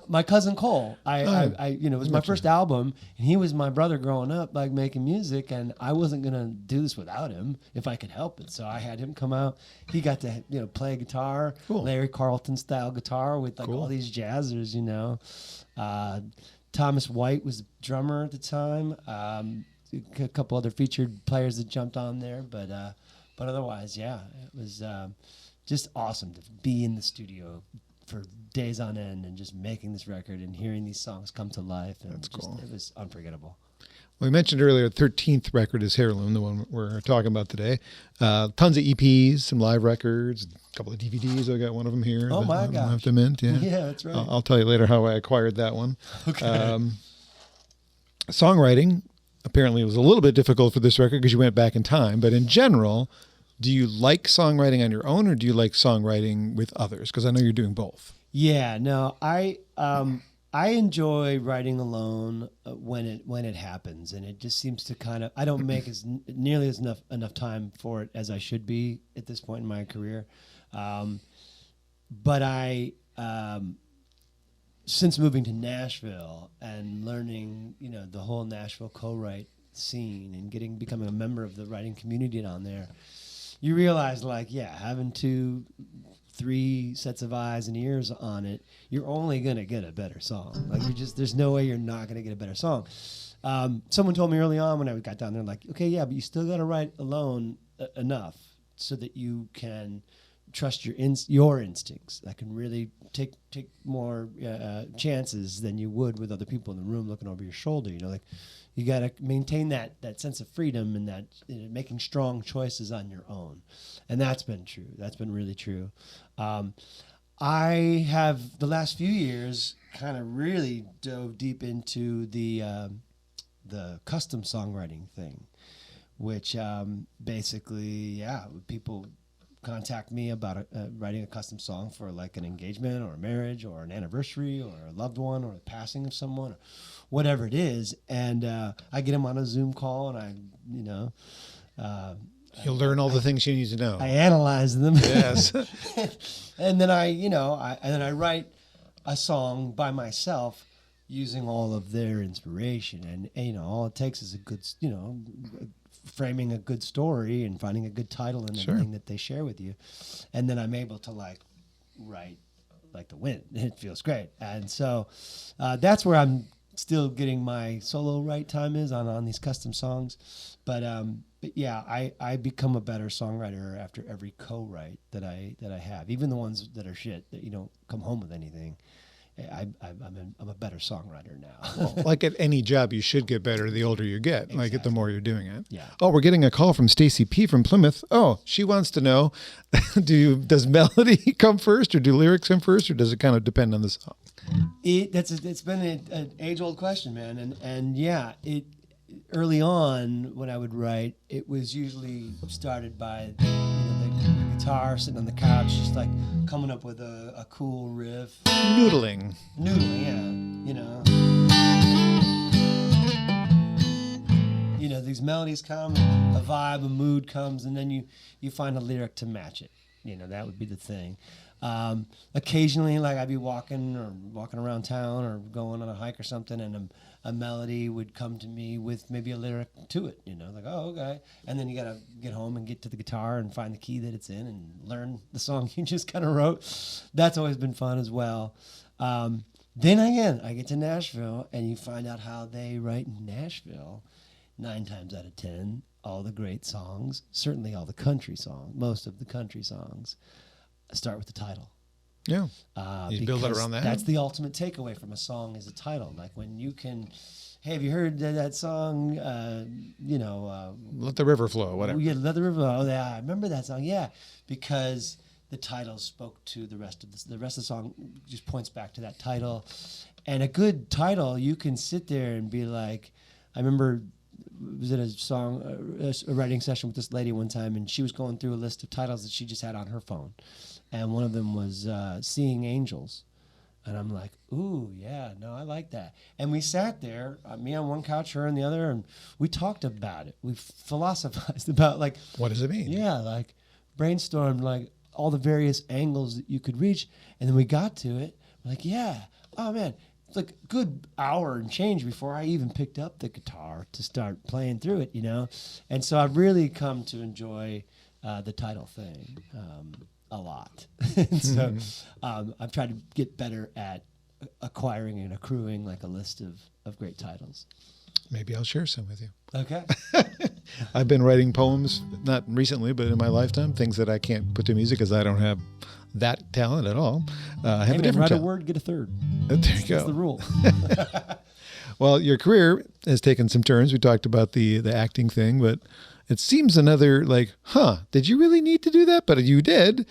My cousin Cole, it was my first album, and he was my brother growing up, like making music, and I wasn't gonna do this without him if I could help it. So I had him come out. He got to play guitar, Larry Carlton style guitar with like all these jazzers, Thomas White was the drummer at the time. A couple other featured players that jumped on there, but otherwise, yeah, it was just awesome to be in the studio for days on end and just making this record and hearing these songs come to life. And That's cool. It was unforgettable. Well, we mentioned earlier, 13th record is Heirloom, the one we're talking about today. Tons of EPs, some live records, a couple of DVDs. I got one of them here. Oh, my gosh. I have to mint, yeah. Yeah, that's right. I'll tell you later how I acquired that one. Okay. Songwriting, apparently, was a little bit difficult for this record because you went back in time. But in general, do you like songwriting on your own or do you like songwriting with others? Because I know you're doing both. Yeah, no, I enjoy writing alone when it happens, and it just seems to kind of I don't make nearly as enough time for it as I should be at this point in my career, but I since moving to Nashville and learning the whole Nashville co-write scene and becoming a member of the writing community down there, you realize having 2-3 sets of eyes and ears on it, you're only going to get a better song. There's no way you're not going to get a better song. Someone told me early on when I got down there, okay, yeah, but you still got to write alone enough so that you can trust your instincts. That can really take more chances than you would with other people in the room looking over your shoulder. You got to maintain that sense of freedom and that making strong choices on your own. And that's been true. That's been really true. I have the last few years kind of really dove deep into the custom songwriting thing, which basically, people contact me about writing a custom song for like an engagement or a marriage or an anniversary or a loved one or the passing of someone or whatever it is, and I get them on a Zoom call and You'll learn all the things you need to know. I analyze them. Yes. And then I write a song by myself using all of their inspiration, and all it takes is a good framing a good story and finding a good title and everything that they share with you, and then I'm able to write like the wind. It feels great. And so that's where I'm still getting my solo write time is on these custom songs. But yeah, I become a better songwriter after every co-write that I have, even the ones that are shit that you don't come home with anything. I'm a better songwriter now. Well, like at any job, you should get better the older you get, Exactly. like the more you're doing it. Yeah. Oh, we're getting a call from Stacy P. from Plymouth. Oh, she wants to know, does melody come first or do lyrics come first or does it kind of depend on the song? It's been an age-old question, man. And yeah, early on when I would write, it was usually started by the guitar sitting on the couch, just like coming up with a cool riff. Noodling, yeah. These melodies come, a vibe, a mood comes, and then you find a lyric to match it. That would be the thing. Occasionally, like I'd be walking around town or going on a hike or something, and a melody would come to me with maybe a lyric to it, like, oh, okay. And then you got to get home and get to the guitar and find the key that it's in and learn the song you just kind of wrote. That's always been fun as well. Then again, I get to Nashville and you find out how they write in Nashville. 9 times out of 10, all the great songs, certainly all the country songs, most of the country songs, start with the title. Yeah. You build it around that. That's the ultimate takeaway from a song is a title. Like when you can, hey, have you heard that song, Let the River Flow, whatever. Yeah, Let the River Flow. Oh, yeah, I remember that song. Yeah, because the title spoke to the rest of the rest of the song just points back to that title. And a good title, you can sit there and be like, I remember was in a writing session with this lady one time, and she was going through a list of titles that she just had on her phone. And one of them was Seeing Angels. And I'm like, ooh, yeah, no, I like that. And we sat there, me on one couch, her on the other, and we talked about it. We philosophized about, like... What does it mean? Yeah, like, brainstormed, like, all the various angles that you could reach. And then we got to it. We're like, yeah, oh, man. It's like a good hour and change before I even picked up the guitar to start playing through it, And so I've really come to enjoy the title thing a lot. And so I've tried to get better at acquiring and accruing like a list of great titles. Maybe I'll share some with you. Okay. I've been writing poems, not recently, but in my lifetime, things that I can't put to music because I don't have that talent at all. I have a different write talent. a word, get a third. There you go. That's the rule. Well, your career has taken some turns. We talked about the acting thing, but it seems another did you really need to do that? But you did.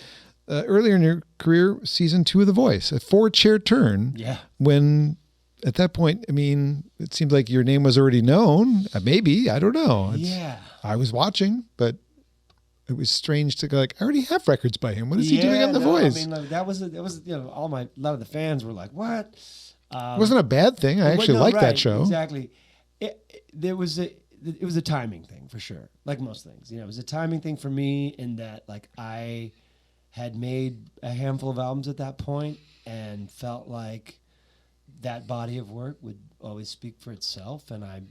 Earlier in your career, season 2 of The Voice, a 4-chair turn. Yeah. When at that point, I mean, it seemed like your name was already known. Maybe, I don't know. Yeah. I was watching, but it was strange to go like, I already have records by him. What is he doing on The Voice? I mean, like, that was a lot of the fans were like, what? It wasn't a bad thing. I actually liked that show. Exactly. It was a timing thing for sure. Like most things, it was a timing thing for me in that like I had made a handful of albums at that point and felt like that body of work would always speak for itself. And I,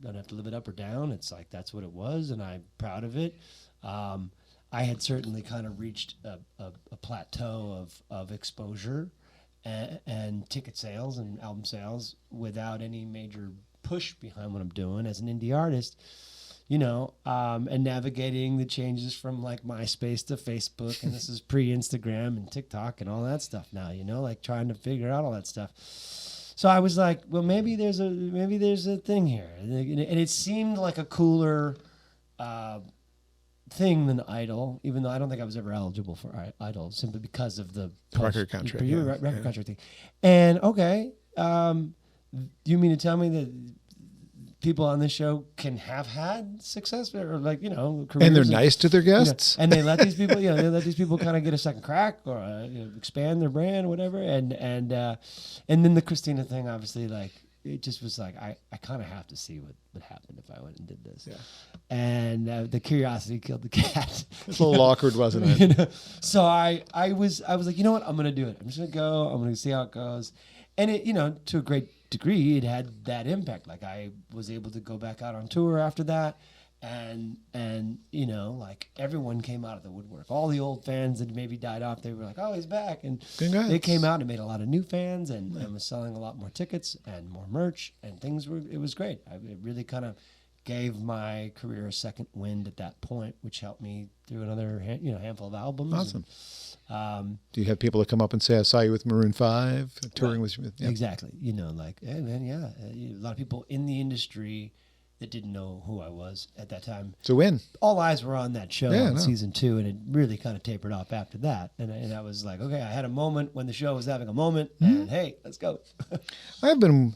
don't have to live it up or down. It's like, that's what it was. And I'm proud of it. I had certainly kind of reached a plateau of exposure and ticket sales and album sales without any major push behind what I'm doing as an indie artist, and navigating the changes from like MySpace to Facebook, and this is pre-Instagram and TikTok and all that stuff now, like trying to figure out all that stuff. So I was like, well, maybe there's a thing here, and it seemed like a cooler thing than Idol, even though I don't think I was ever eligible for Idol simply because of the record contract, record contract thing. And okay, you mean to tell me that people on this show can have had success or careers and they're nice to their guests, and they let these people, they let these people kind of get a second crack or expand their brand or whatever, and then the Christina thing, obviously, like it just was like I kind of have to see what would happen if I went and did this, and the curiosity killed the cat. It's a little awkward, wasn't it? So I was like, you know what, I'm gonna do it. I'm just gonna go. I'm gonna see how it goes, and it, to a great degree, it had that impact. Like I was able to go back out on tour after that, and you know, like everyone came out of the woodwork. All the old fans that maybe died off, they were like, "Oh, he's back!" And Congrats. they came out and made a lot of new fans, and was selling a lot more tickets and more merch, and things were. It was great. It really kind of gave my career a second wind at that point, which helped me through another handful of albums. Awesome. And, Do you have people that come up and say, "I saw you with Maroon 5, touring with you"? Yeah. Exactly. You know, like, hey, man, a lot of people in the industry that didn't know who I was at that time. So when? All eyes were on that show Yeah, in no. season 2, and it really kind of tapered off after that. And I was like, okay, I had a moment when the show was having a moment, and hey, let's go. I've been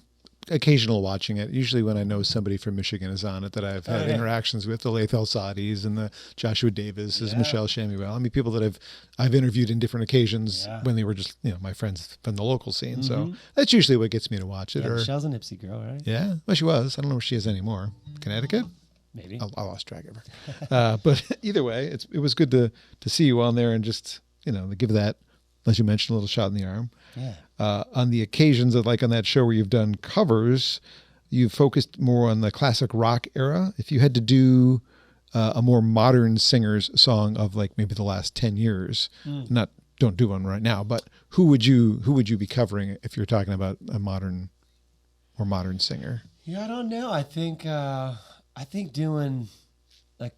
occasional watching it. Usually when I know somebody from Michigan is on it that I've had interactions with, the Laith El-Sadis and the Joshua Davises, Michelle Shamuel. I mean, people that I've interviewed in different occasions when they were just, my friends from the local scene. So that's usually what gets me to watch it. Yeah, Or Michelle's a Nipsey girl, right? Yeah, well, she was. I don't know where she is anymore. Connecticut? Maybe. I lost track of her. But either way, it was good to see you on there and just, give that, as you mentioned, a little shot in the arm. Yeah. On the occasions of, like on that show where you've done covers, you've focused more on the classic rock era. If you had to do a more modern singer's song of like maybe the last 10 years, don't do one right now, but who would you be covering if you're talking about a modern singer? Yeah, I don't know. I think doing like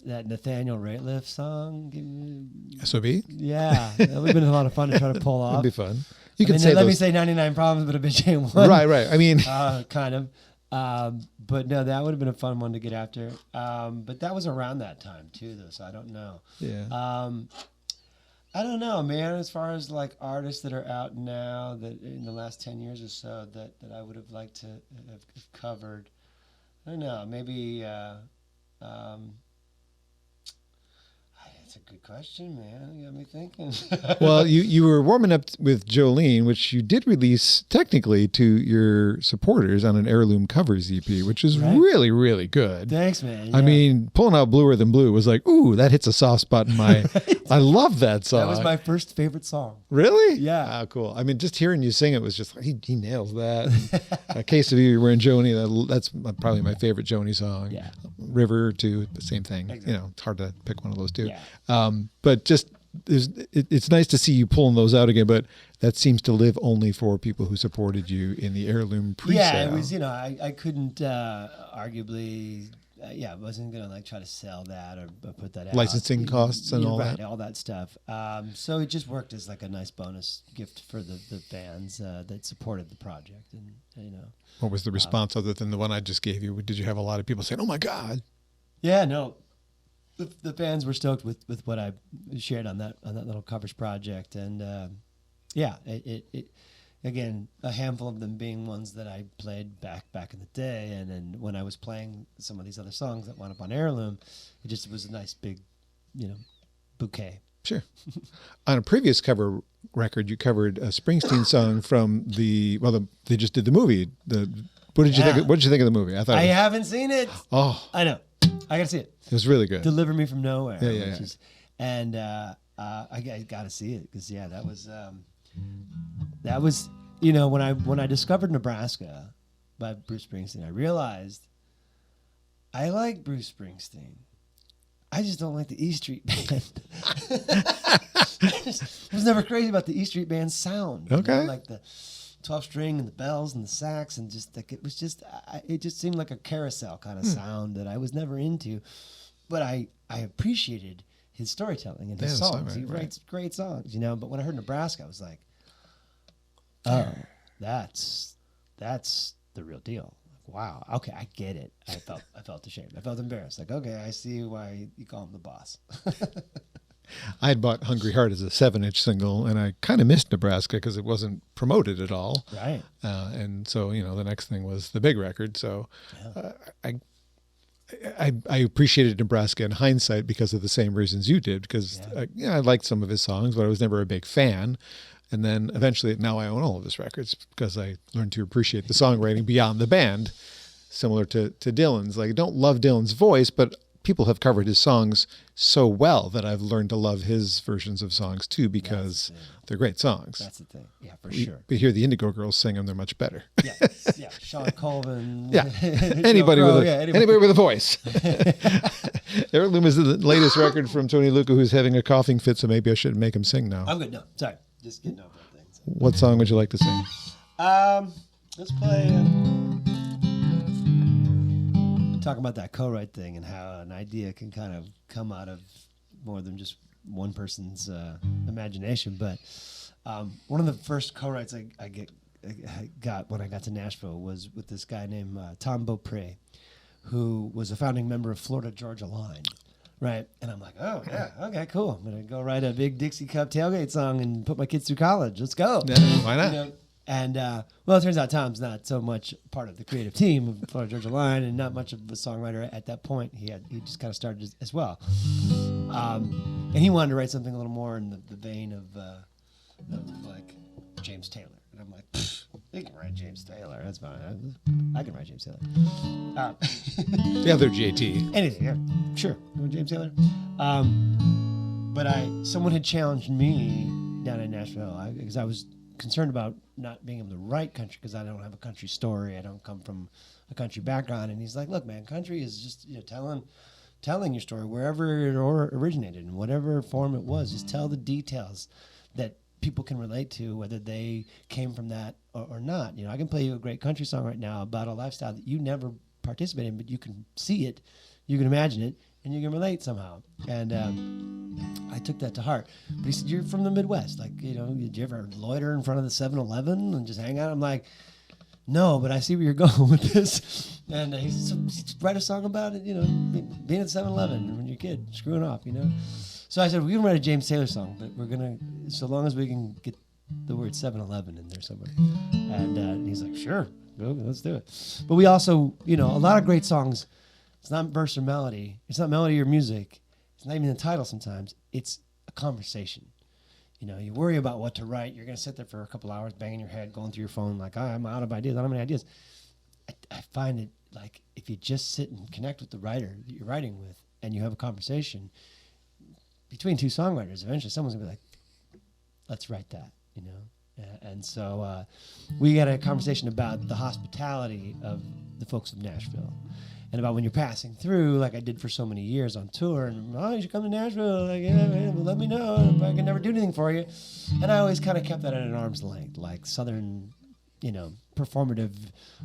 that Nathaniel Rateliff song. SOB? Yeah, that would have been a lot of fun to try to pull off. That'd be fun. You can let me say 99 Problems, but a bitch ain't one. Right. I mean, kind of. But no, that would have been a fun one to get after. But that was around that time too, though, so I don't know. Yeah. I don't know, man. As far as like artists that are out now that in the last 10 years or so that I would have liked to have covered, I don't know. Maybe. That's a good question, man. You got me thinking. Well, you were warming up with Jolene, which you did release technically to your supporters on an Heirloom Covers EP, which is really, really good. Thanks, man. Yeah. I mean, pulling out Bluer Than Blue was like, ooh, that hits a soft spot in my... I love that song. That was my first favorite song. Really? Yeah. Ah, cool. I mean, just hearing you sing it was just, he nails that. A Case of You, We're in Joni, that's probably my favorite Joni song. Yeah. River, too, the same thing. Exactly. It's hard to pick one of those two. Yeah. But just it's nice to see you pulling those out again, but that seems to live only for people who supported you in the Heirloom pre-sale. Yeah, it was, I couldn't arguably, I wasn't going to like try to sell that or put that out. Licensing costs and all that. All that stuff. So it just worked as like a nice bonus gift for the fans that supported the project. And, What was the response other than the one I just gave you? Did you have a lot of people saying, oh my God? Yeah, no. The fans were stoked with what I shared on that little covers project, and it again, a handful of them being ones that I played back in the day, and then when I was playing some of these other songs that wound up on Heirloom, it just was a nice big, bouquet. Sure. On a previous cover record, you covered a Springsteen song from they just did the movie. What did you think? What did you think of the movie? I haven't seen it. Oh, I know. I gotta see it. It was really good. Deliver Me From Nowhere. Yeah. I gotta see it because that was when I discovered Nebraska by Bruce Springsteen, I realized I like Bruce Springsteen. I just don't like the E Street Band. I was never crazy about the E Street Band sound. Okay. Like the 12-string and the bells and the sax and just like it just seemed like a carousel kind of sound that I was never into, but I appreciated his storytelling and his songs. He writes great songs, But when I heard Nebraska, I was like, oh, that's the real deal. Wow. Okay, I get it. I felt ashamed. I felt embarrassed. Like, okay, I see why you call him the boss. I had bought Hungry Heart as a 7-inch single, and I kind of missed Nebraska because it wasn't promoted at all. Right. And so, the next thing was the big record. So I appreciated Nebraska in hindsight because of the same reasons you did, because I liked some of his songs, but I was never a big fan. And then eventually now I own all of his records because I learned to appreciate the songwriting beyond the band, similar to Dylan's. Like, I don't love Dylan's voice, but people have covered his songs so well that I've learned to love his versions of songs too, because they're great songs. That's the thing. Yeah, for sure. But hear the Indigo Girls sing them, they're much better. Yeah. Sean Colvin. Yeah. Anybody with a voice. Heirloom is the latest record from Tony Lucca, who's having a coughing fit, so maybe I shouldn't make him sing now. I'm good. No, sorry. Just getting over things. What song would you like to sing? Let's play. Talk about that co-write thing and how an idea can kind of come out of more than just one person's imagination. But one of the first co-writes I got when I got to Nashville was with this guy named Tom Beaupre, who was a founding member of Florida Georgia Line. Right. And I'm like, oh, yeah, okay, cool. I'm going to go write a big Dixie Cup tailgate song and put my kids through college. Let's go. Yeah, why not? You know? And, well, it turns out Tom's not so much part of the creative team of Florida Georgia Line and not much of a songwriter at that point. He just kind of started as well. And he wanted to write something a little more in the vein of like James Taylor. And I'm like, you can write James Taylor. That's fine. I can write James Taylor. The other JT. Anything, yeah. Sure. You want James Taylor? But someone had challenged me down in Nashville because I was concerned about not being able to write country because I don't have a country story. I don't come from a country background. And he's like, look, man, country is just telling your story wherever it originated in whatever form it was. Just tell the details that people can relate to, whether they came from that or not. You know, I can play you a great country song right now about a lifestyle that you never participated in, but you can see it, you can imagine it, and you can relate somehow. And I took that to heart. But he said, you're from the Midwest. Like, you know, did you ever loiter in front of the 7-Eleven and just hang out? I'm like, no, but I see where you're going with this. And he said, write a song about it, you know, being at 7-Eleven when you're a kid, screwing off, you know. So I said, we can write a James Taylor song, but we're going to, so long as we can get the word 7-Eleven in there somewhere. And he's like, sure, let's do it. But we also, you know, a lot of great songs, it's not verse or melody. It's not melody or music. It's not even the title sometimes. It's a conversation. You know, you worry about what to write. You're going to sit there for a couple hours banging your head, going through your phone like, I'm out of ideas. I don't have any ideas. I find it like if you just sit and connect with the writer that you're writing with and you have a conversation between two songwriters, eventually someone's going to be like, let's write that, you know? And so we had a conversation about the hospitality of the folks of Nashville. And about when you're passing through, like I did for so many years on tour, and you should come to Nashville. Like, yeah, man, let me know. I can never do anything for you. And I always kind of kept that at an arm's length, like Southern, you know, performative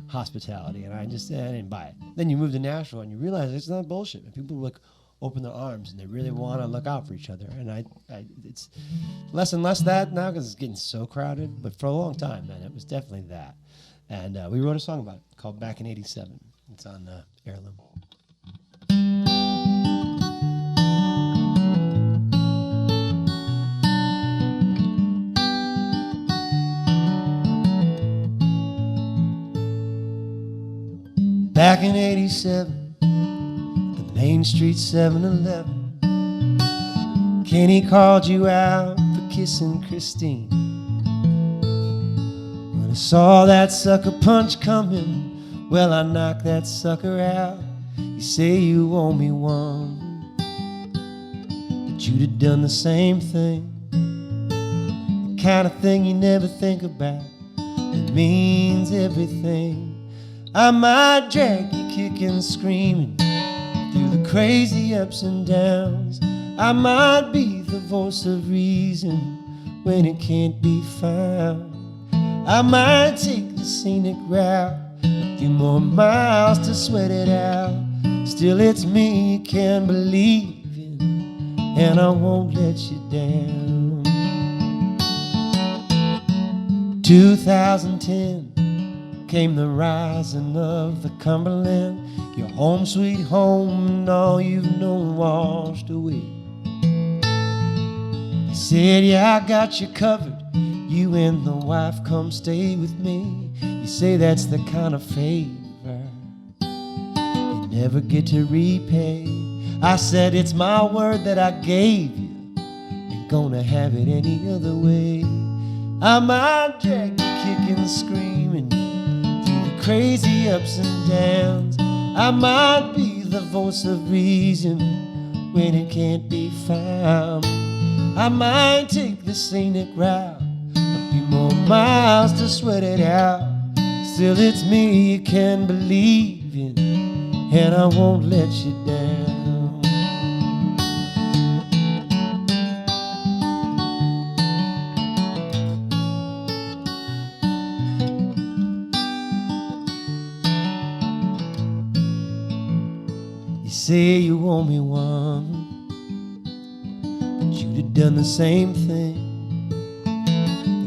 hospitality. And I didn't buy it. Then you move to Nashville, and you realize it's not bullshit. And people like open their arms, and they really want to look out for each other. And it's less and less that now because it's getting so crowded. But for a long time, man, it was definitely that. And we wrote a song about it called Back in '87. It's on Heirloom. Back in '87, the Main Street 7-Eleven, Kenny called you out for kissing Christine. When I saw that sucker punch coming, well, I knocked that sucker out. You say you owe me one, but you'd have done the same thing. The kind of thing you never think about. It means everything. I might drag you kicking and screaming through the crazy ups and downs. I might be the voice of reason when it can't be found. I might take the scenic route, a few more miles to sweat it out. Still it's me you can believe in, and I won't let you down. 2010 came the rising of the Cumberland. Your home sweet home and all you've known washed away. You said, yeah, I got you covered. You and the wife come stay with me. You say that's the kind of favor you never get to repay. I said it's my word that I gave you, ain't gonna have it any other way. I might drag you kicking and screaming through the crazy ups and downs. I might be the the voice of reason when it can't be found. I might take the scenic route, a few more miles to sweat it out. Still it's me you can believe in, and I won't let you down. You say you owe me one, but you'd have done the same thing.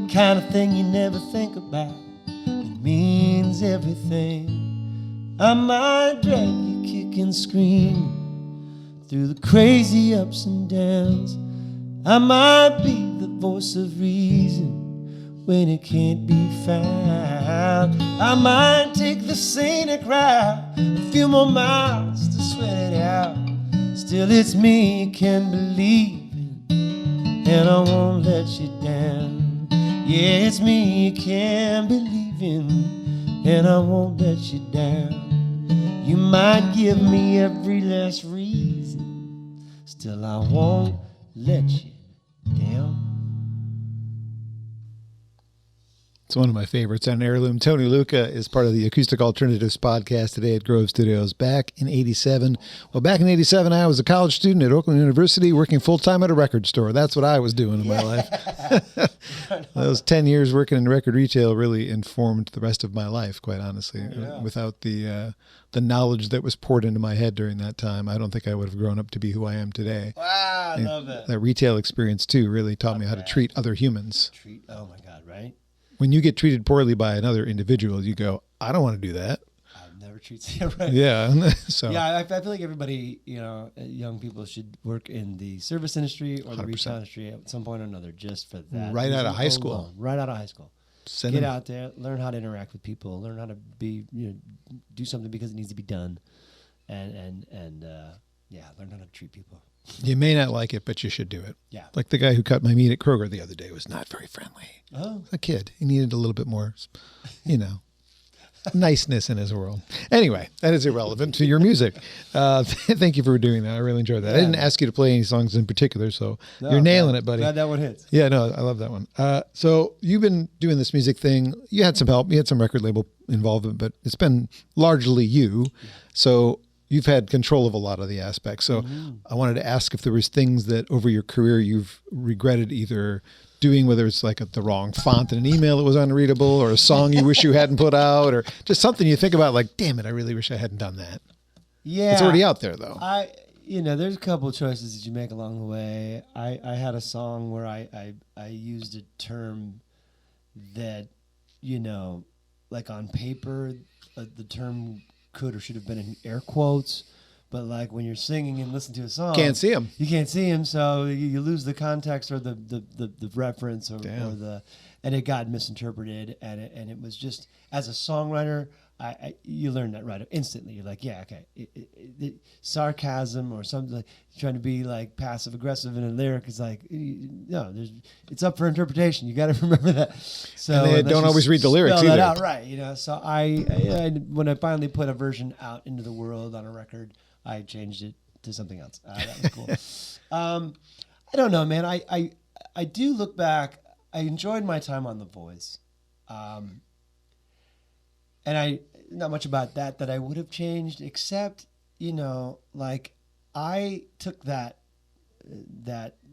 The kind of thing you never think about, it means everything. I might drag you kicking, screaming through the crazy ups and downs. I might be the voice of reason when it can't be found. I might take the scenic route, a few more miles to sweat it out. Still it's me you can believe in, and I won't let you down. Yeah, it's me you can believe in, and I won't let you down. You might give me every last reason, still I won't let you down. It's one of my favorites. An heirloom. Tony Lucca is part of the Acoustic Alternatives podcast today at Grove Studios. Back in 87. Well, back in 87, I was a college student at Oakland University working full-time at a record store. That's what I was doing in my life. Those 10 years working in record retail really informed the rest of my life, quite honestly. Yeah. Without the knowledge that was poured into my head during that time, I don't think I would have grown up to be who I am today. Wow, I love that. That retail experience, too, really taught me how to treat other humans. Oh, my God, right? When you get treated poorly by another individual, you go, I don't want to do that. I'll never treat you right. Yeah. So yeah, I feel like everybody, young people should work in the service industry or the 100%. retail industry at some point or another just for that. Right out of high school. Alone. Right out of high school. Get out there, learn how to interact with people, learn how to be, do something because it needs to be done. And learn how to treat people. You may not like it, but you should do it. Yeah. Like the guy who cut my meat at Kroger the other day was not very friendly. Oh. A kid. He needed a little bit more, niceness in his world. Anyway, that is irrelevant to your music. Thank you for doing that. I really enjoyed that. Yeah. I didn't ask you to play any songs in particular, so you're nailing it, buddy. Glad that one hits. Yeah, no, I love that one. So you've been doing this music thing. You had some help. You had some record label involvement, but it's been largely you. Yeah. So you've had control of a lot of the aspects. So I wanted to ask if there was things that over your career you've regretted either doing, whether it's like the wrong font in an email that was unreadable, or a song you wish you hadn't put out, or just something you think about like, damn it, I really wish I hadn't done that. Yeah. It's already out there though. There's a couple of choices that you make along the way. I had a song where I used a term that, like on paper, the term could or should have been in air quotes, but like when you're singing and listen to a song, can't see him. You can't see him, so you lose the context or the reference or and it got misinterpreted, and it was just, as a songwriter, you learn that right instantly. You're like, yeah, okay, sarcasm or something, like trying to be like passive aggressive in a lyric is like, no, it's up for interpretation. You got to remember that. So and they don't always read the lyrics spell either. that out, right? So I when I finally put a version out into the world on a record, I changed it to something else. That was cool. I don't know, man. I do look back. I enjoyed my time on The Voice. And not much about that I would have changed, except, like I took that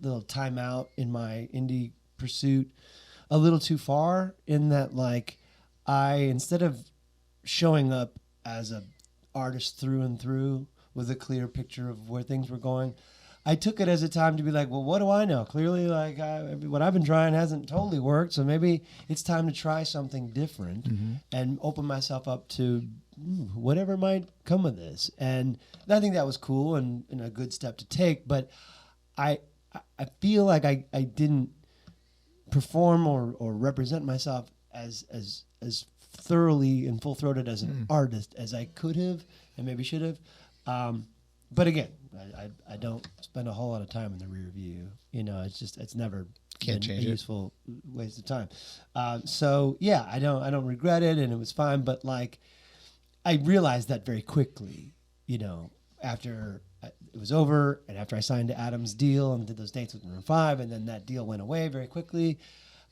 little time out in my indie pursuit a little too far, in that, like, instead of showing up as a artist through and through with a clear picture of where things were going, I took it as a time to be like, well, what do I know? Clearly, like, what I've been trying hasn't totally worked, so maybe it's time to try something different and open myself up to whatever might come of this. And I think that was cool and a good step to take, but I feel like I didn't perform or represent myself as thoroughly and full-throated as an artist as I could have and maybe should have. But again, I don't spend a whole lot of time in the rear view. It's never been a useful waste of time. So yeah, I don't regret it, and it was fine. But like, I realized that very quickly, after it was over, and after I signed Adam's deal and did those dates with Maroon 5, and then that deal went away very quickly,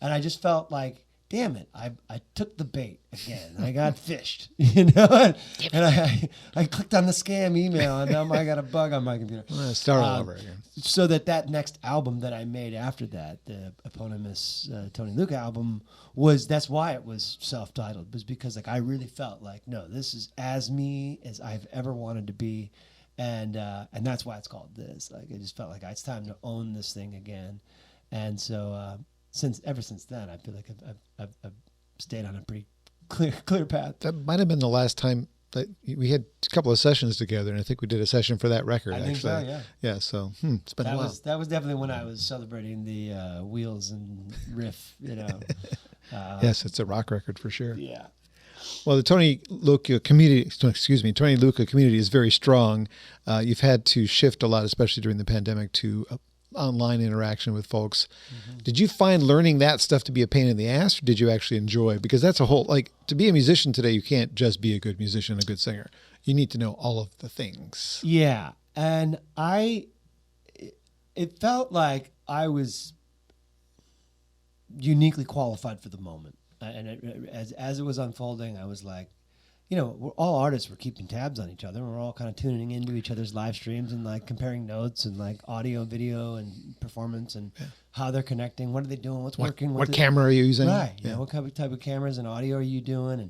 and I just felt like, damn it, I took the bait again. I got fished, and I clicked on the scam email, and now I got a bug on my computer. Start all over again. So that next album that I made after that, the eponymous Tony Lucca album, that's why it was self-titled, was because like I really felt like, no, this is as me as I've ever wanted to be, and that's why it's called this. Like I just felt like it's time to own this thing again, and so. Ever since then, I feel like I've stayed on a pretty clear path. That might have been the last time that we had a couple of sessions together, and I think we did a session for that record. I think so, yeah. Yeah, so it's been a while. That was definitely when I was celebrating the Wheels and riff, Yes, it's a rock record for sure. Yeah. Well, the Tony Lucca community is very strong. You've had to shift a lot, especially during the pandemic, to online interaction with folks. Mm-hmm. Did you find learning that stuff to be a pain in the ass, or did you actually enjoy? Because that's a whole, like, to be a musician today, you can't just be a good musician, a good singer. You need to know all of the things. Yeah. And it felt like I was uniquely qualified for the moment. And as it was unfolding, I was like, we're all artists. We're keeping tabs on each other. We're all kind of tuning into each other's live streams and like comparing notes and like audio, video, and performance and how they're connecting. What are they doing? What's working? What camera are you using? Right. Yeah. What type of cameras and audio are you doing?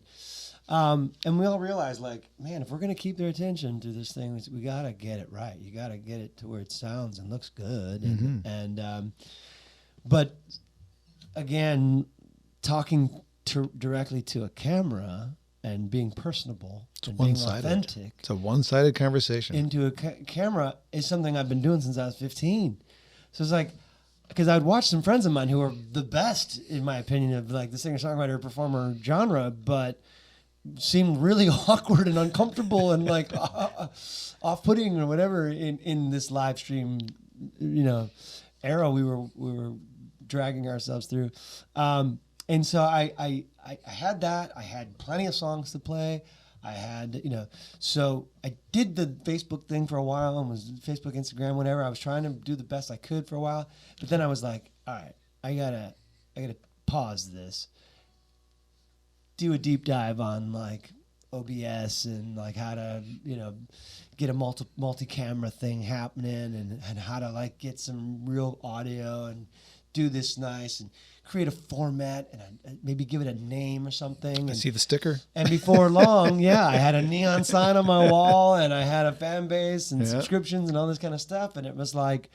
And we all realized, like, man, if we're going to keep their attention to this thing, we got to get it right. You got to get it to where it sounds and looks good. But again, talking directly to a camera and being personable and being authentic. It's a one-sided conversation. Into a camera is something I've been doing since I was 15. So it's like, because I'd watch some friends of mine who are the best, in my opinion, of like the singer-songwriter, performer genre, but seemed really awkward and uncomfortable and like off-putting or whatever in this live stream, era we were dragging ourselves through. And so I had that. I had plenty of songs to play. I had, so I did the Facebook thing for a while and was Facebook, Instagram, whatever. I was trying to do the best I could for a while. But then I was like, all right, I gotta pause this, do a deep dive on like OBS and like how to, get a multi-camera thing happening and how to like get some real audio and do this nice and create a format and maybe give it a name or something. I see the sticker. And before long, I had a neon sign on my wall and I had a fan base and subscriptions and all this kind of stuff. And it was like,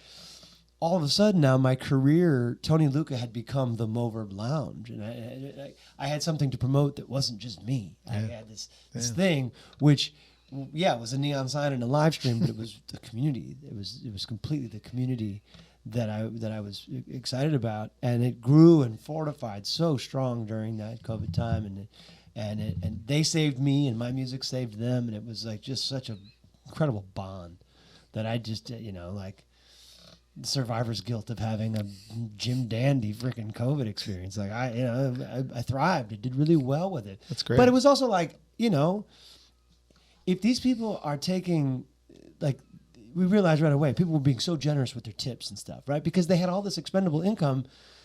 all of a sudden now my career, Tony Lucca had become the Moverb Lounge. And I had something to promote that wasn't just me. I had this thing, which, was a neon sign and a live stream, but it was the community. It was completely the community that I was excited about, and it grew and fortified so strong during that COVID time, and they saved me, and my music saved them, and it was like just such an incredible bond that I just like the survivor's guilt of having a Jim Dandy freaking COVID experience. Like I thrived. I did really well with it. That's great. But it was also like if these people are taking like. We realized right away people were being so generous with their tips and stuff, right? Because they had all this expendable income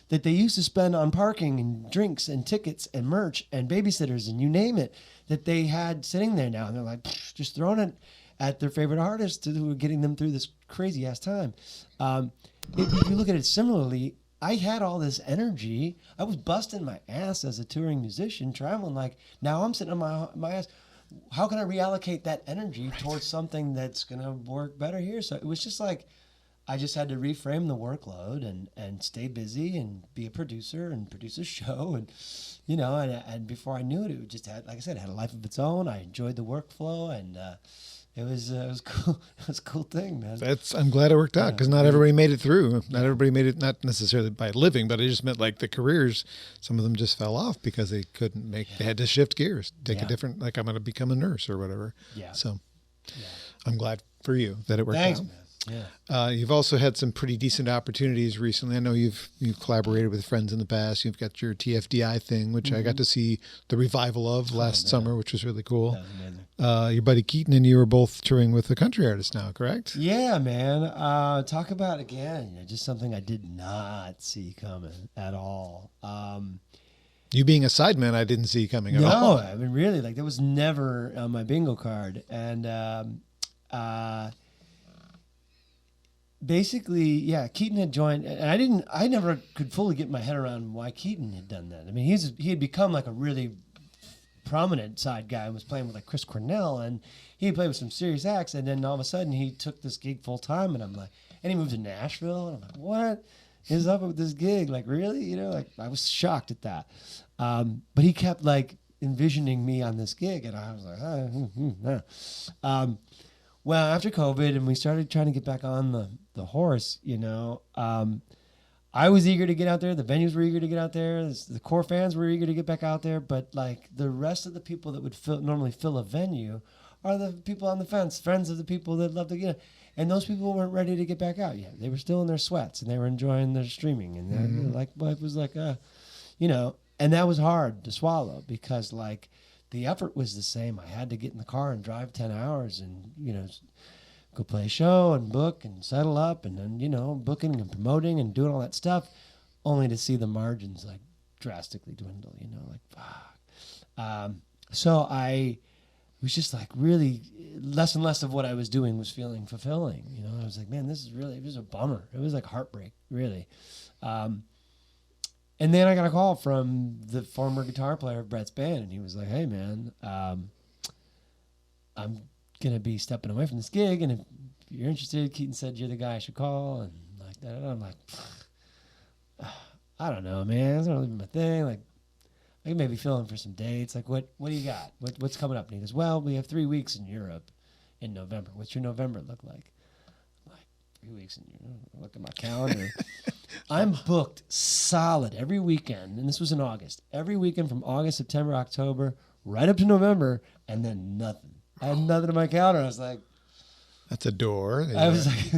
that they used to spend on parking and drinks and tickets and merch and babysitters and you name it, that they had sitting there now. And they're like, just throwing it at their favorite artists who were getting them through this crazy ass time. If you look at it similarly, I had all this energy. I was busting my ass as a touring musician, traveling. Like now I'm sitting on my ass. How can I reallocate that energy towards something that's going to work better here? So it was just like, I just had to reframe the workload and stay busy and be a producer and produce a show. And, and before I knew it, it just had, like I said, it had a life of its own. I enjoyed the workflow and, it was cool. It was a cool thing, man. I'm glad it worked out because not everybody made it through. Not everybody made it, not necessarily by living, but it just meant like the careers. Some of them just fell off because they couldn't make. They had to shift gears, take a different. Like I'm going to become a nurse or whatever. Yeah. So, I'm glad for you that it worked Thanks, out. Man. Yeah. You've also had some pretty decent opportunities recently. I know you've collaborated with friends in the past. You've got your TFDI thing, which I got to see the revival of last summer, which was really cool. That was amazing. Your buddy Keaton and you are both touring with a country artist now, correct? Yeah, man. Talk about, again, just something I did not see coming at all. You being a sideman, I didn't see coming at all. No, I mean, really, like, that was never on my bingo card. And basically, yeah, Keaton had joined, and I never could fully get my head around why Keaton had done that. I mean, he had become like a really prominent side guy and was playing with like Chris Cornell, and he played with some serious acts, and then all of a sudden he took this gig full time, and I'm like, and he moved to Nashville, and I'm like, what is up with this gig? Like, really? You know, like, I was shocked at that. But he kept like envisioning me on this gig, and I was like, well, after COVID and we started trying to get back on the horse, you know, I was eager to get out there. The venues were eager to get out there. The core fans were eager to get back out there. But like the rest of the people that would normally fill a venue are the people on the fence, friends of the people that love to get. And those people weren't ready to get back out yet. They were still in their sweats and they were enjoying their streaming. And like, well, it was like, you know, and that was hard to swallow because like the effort was the same. I had to get in the car and drive 10 hours and, you know, go play a show and book and settle up and then, you know, booking and promoting and doing all that stuff only to see the margins like drastically dwindle, you know, like, fuck. So I was just like really less and less of what I was doing was feeling fulfilling. You know, I was like, man, it was a bummer. It was like heartbreak, really. And then I got a call from the former guitar player of Brett's band, and he was like, hey, man, I'm going to be stepping away from this gig, and if you're interested, Keaton said you're the guy I should call, and like that. And I'm like, I don't know, man. It's not really my thing. Like, I can maybe fill in for some dates. Like, what do you got? What's coming up? And he goes, well, we have 3 weeks in Europe in November. What's your November look like? I'm like, 3 weeks in Europe? Look at my calendar. I'm booked solid every weekend, and this was in August. Every weekend from August, September, October, right up to November, and then nothing. I had nothing in my calendar. I was like, that's a door. I was like,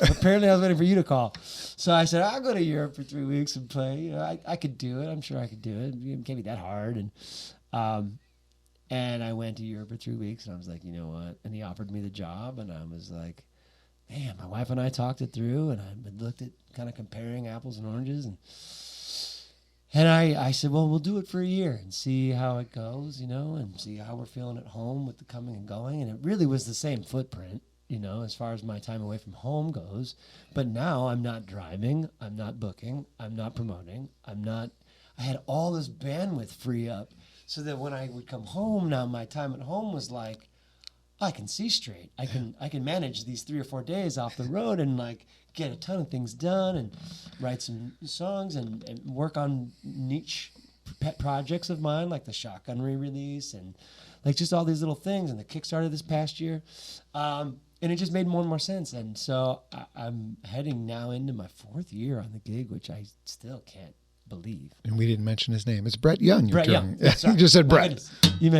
apparently I was waiting for you to call. So I said, I'll go to Europe for 3 weeks and play. You know, I could do it. I'm sure I could do it. It can't be that hard. And I went to Europe for 3 weeks, and I was like, you know what? And he offered me the job, and I was like, man, my wife and I talked it through, and I looked at kind of comparing apples and oranges, and I said, well, we'll do it for a year and see how it goes, you know, and see how we're feeling at home with the coming and going. And it really was the same footprint, you know, as far as my time away from home goes. But now I'm not driving, I'm not booking, I'm not promoting, I had all this bandwidth free up so that when I would come home now, my time at home was like, I can see straight. I can manage these 3 or 4 days off the road and like get a ton of things done and write some songs and work on niche pet projects of mine like the Shotgun re-release and like just all these little things and the Kickstarter this past year. And it just made more and more sense. And so I'm heading now into my 4th year on the gig, which I still can't believe. And we didn't mention his name. It's Brett Young. Brett Young. Yeah, you just said Brett.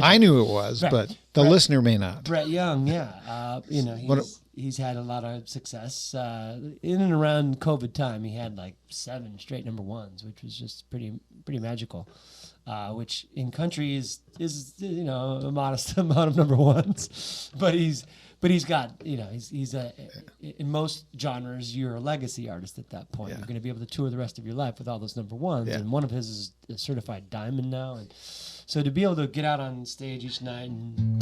I knew it was, Brett. but the listener may not. Brett Young, yeah. You know, he's had a lot of success. In and around COVID time, he had like 7 straight number ones, which was just pretty magical. Which in country is you know a modest amount of number ones, but he's got, you know, he's in most genres, you're a legacy artist at that point. Yeah. You're going to be able to tour the rest of your life with all those number ones. Yeah. And one of his is a certified diamond now. And so to be able to get out on stage each night and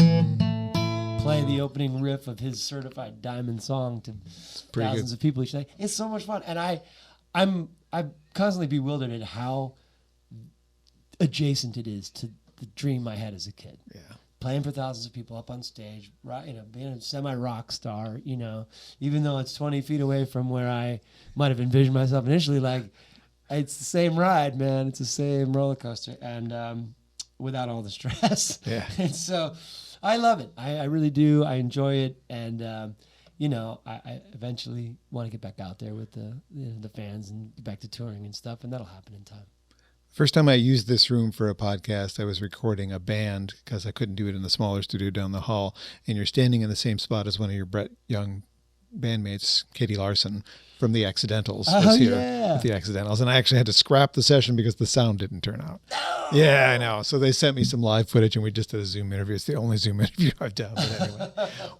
play the opening riff of his certified diamond song to thousands of people each night, it's so much fun. And I'm constantly bewildered at how adjacent it is to the dream I had as a kid. Yeah. Playing for thousands of people up on stage, right? You know, being a semi-rock star, you know, even though it's 20 feet away from where I might have envisioned myself initially, like, it's the same ride, man. It's the same roller coaster, and without all the stress. Yeah. And so I love it. I really do. I enjoy it, and you know, I eventually want to get back out there with the fans and get back to touring and stuff, and that'll happen in time. First time I used this room for a podcast, I was recording a band because I couldn't do it in the smaller studio down the hall. And you're standing in the same spot as one of your Brett Young bandmates, Katie Larson from The Accidentals, was here with The Accidentals. And I actually had to scrap the session because the sound didn't turn out. No. Yeah, I know. So they sent me some live footage and we just did a Zoom interview. It's the only Zoom interview I've done. But anyway.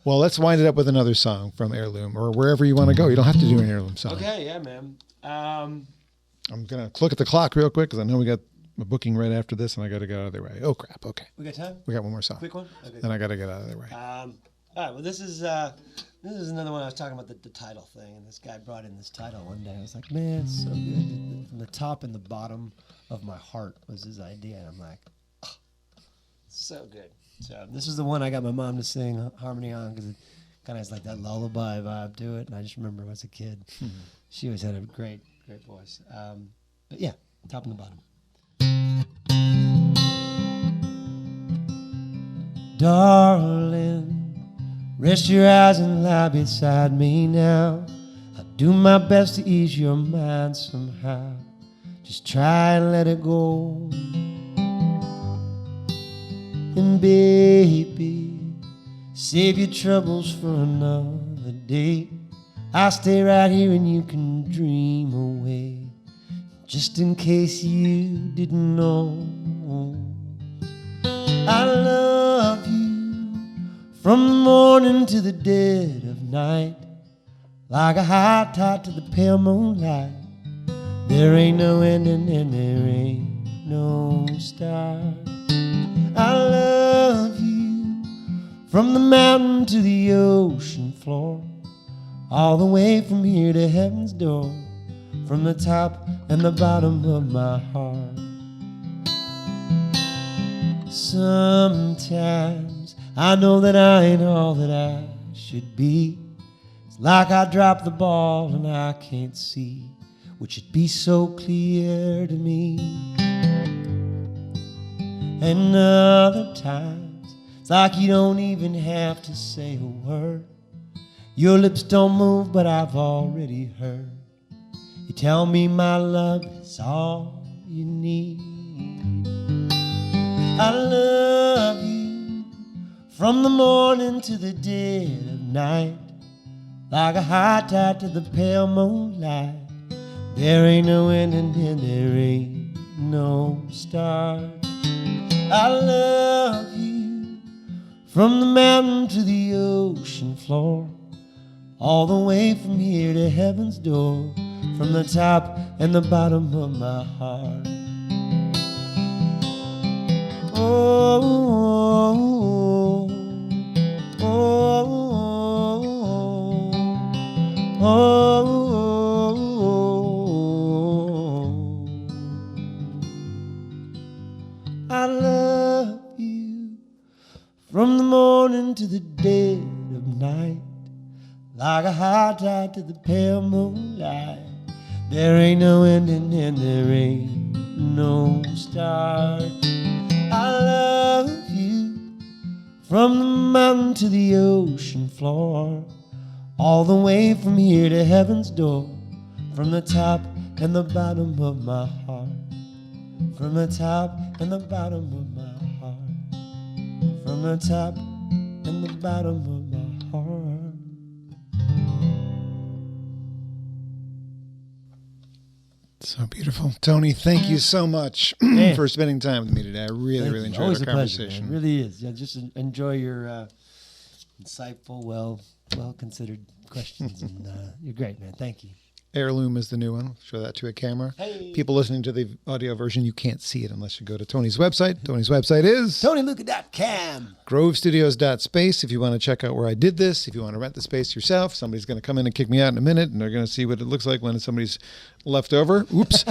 Well, let's wind it up with another song from Heirloom or wherever you want to go. You don't have to do an Heirloom song. Okay, yeah, man. I'm going to look at the clock real quick because I know we got a booking right after this and I got to get out of their way. Oh, crap. Okay. We got time? We got one more song. Quick one? Okay. Then I got to get out of their way. All right, well, this is another one I was talking about, the title thing, and this guy brought in this title one day. I was like, man, it's so good. From the top and the bottom of my heart was his idea, and I'm like, oh, so good. So this is the one I got my mom to sing harmony on because it kind of has like that lullaby vibe to it, and I just remember as a kid, she always had a great, great voice. But yeah, top and the bottom. Darling, rest your eyes and lie beside me now. I'll do my best to ease your mind somehow. Just try and let it go. And baby, save your troubles for another day. I'll stay right here and you can dream away. Just in case you didn't know, I love you from the morning to the dead of night, like a high tide to the pale moonlight. There ain't no ending and there ain't no start. I love you from the mountain to the ocean floor, all the way from here to heaven's door, from the top and the bottom of my heart. Sometimes I know that I ain't all that I should be. It's like I dropped the ball and I can't see what should be so clear to me. And other times it's like you don't even have to say a word. Your lips don't move, but I've already heard you tell me my love is all you need. I love you from the morning to the dead of night, like a high tide to the pale moonlight. There ain't no ending and there ain't no start. I love you from the mountain to the ocean floor, all the way from here to heaven's door, from the top and the bottom of my heart. Oh, oh, oh, oh, oh. I love you from the morning to the dead of night, like a high tide to the pale moonlight. There ain't no ending and there ain't no start. I love you from the mountain to the ocean floor, all the way from here to heaven's door, from the top and the bottom of my heart, from the top and the bottom of my heart, from the top and the bottom of my heart. So beautiful. Tony, thank you so much for spending time with me today. I really enjoyed Always our conversation. Pleasure, it really is. Yeah, just enjoy your insightful, well-considered questions. And you're great, man. Thank you. Heirloom is the new one. Show that to a camera. Hey. People listening to the audio version, you can't see it unless you go to Tony's website. Tony's website is TonyLucca.com. grovestudios.space if you want to check out where I did this. If you want to rent the space yourself, somebody's going to come in and kick me out in a minute, and they're going to see what it looks like when somebody's left over. Oops.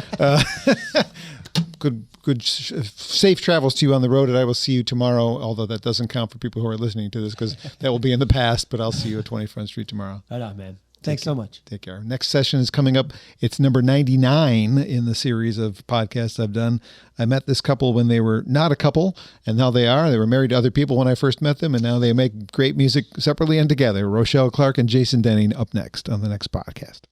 Good safe travels to you on the road, and I will see you tomorrow, although that doesn't count for people who are listening to this because that will be in the past, but I'll see you at 20 Front Street tomorrow. Right on, man. Thanks so much. Take care. Next session is coming up. It's number 99 in the series of podcasts I've done. I met this couple when they were not a couple, and now they are. They were married to other people when I first met them, and now they make great music separately and together. Rochelle Clark and Jason Denning up next on the next podcast.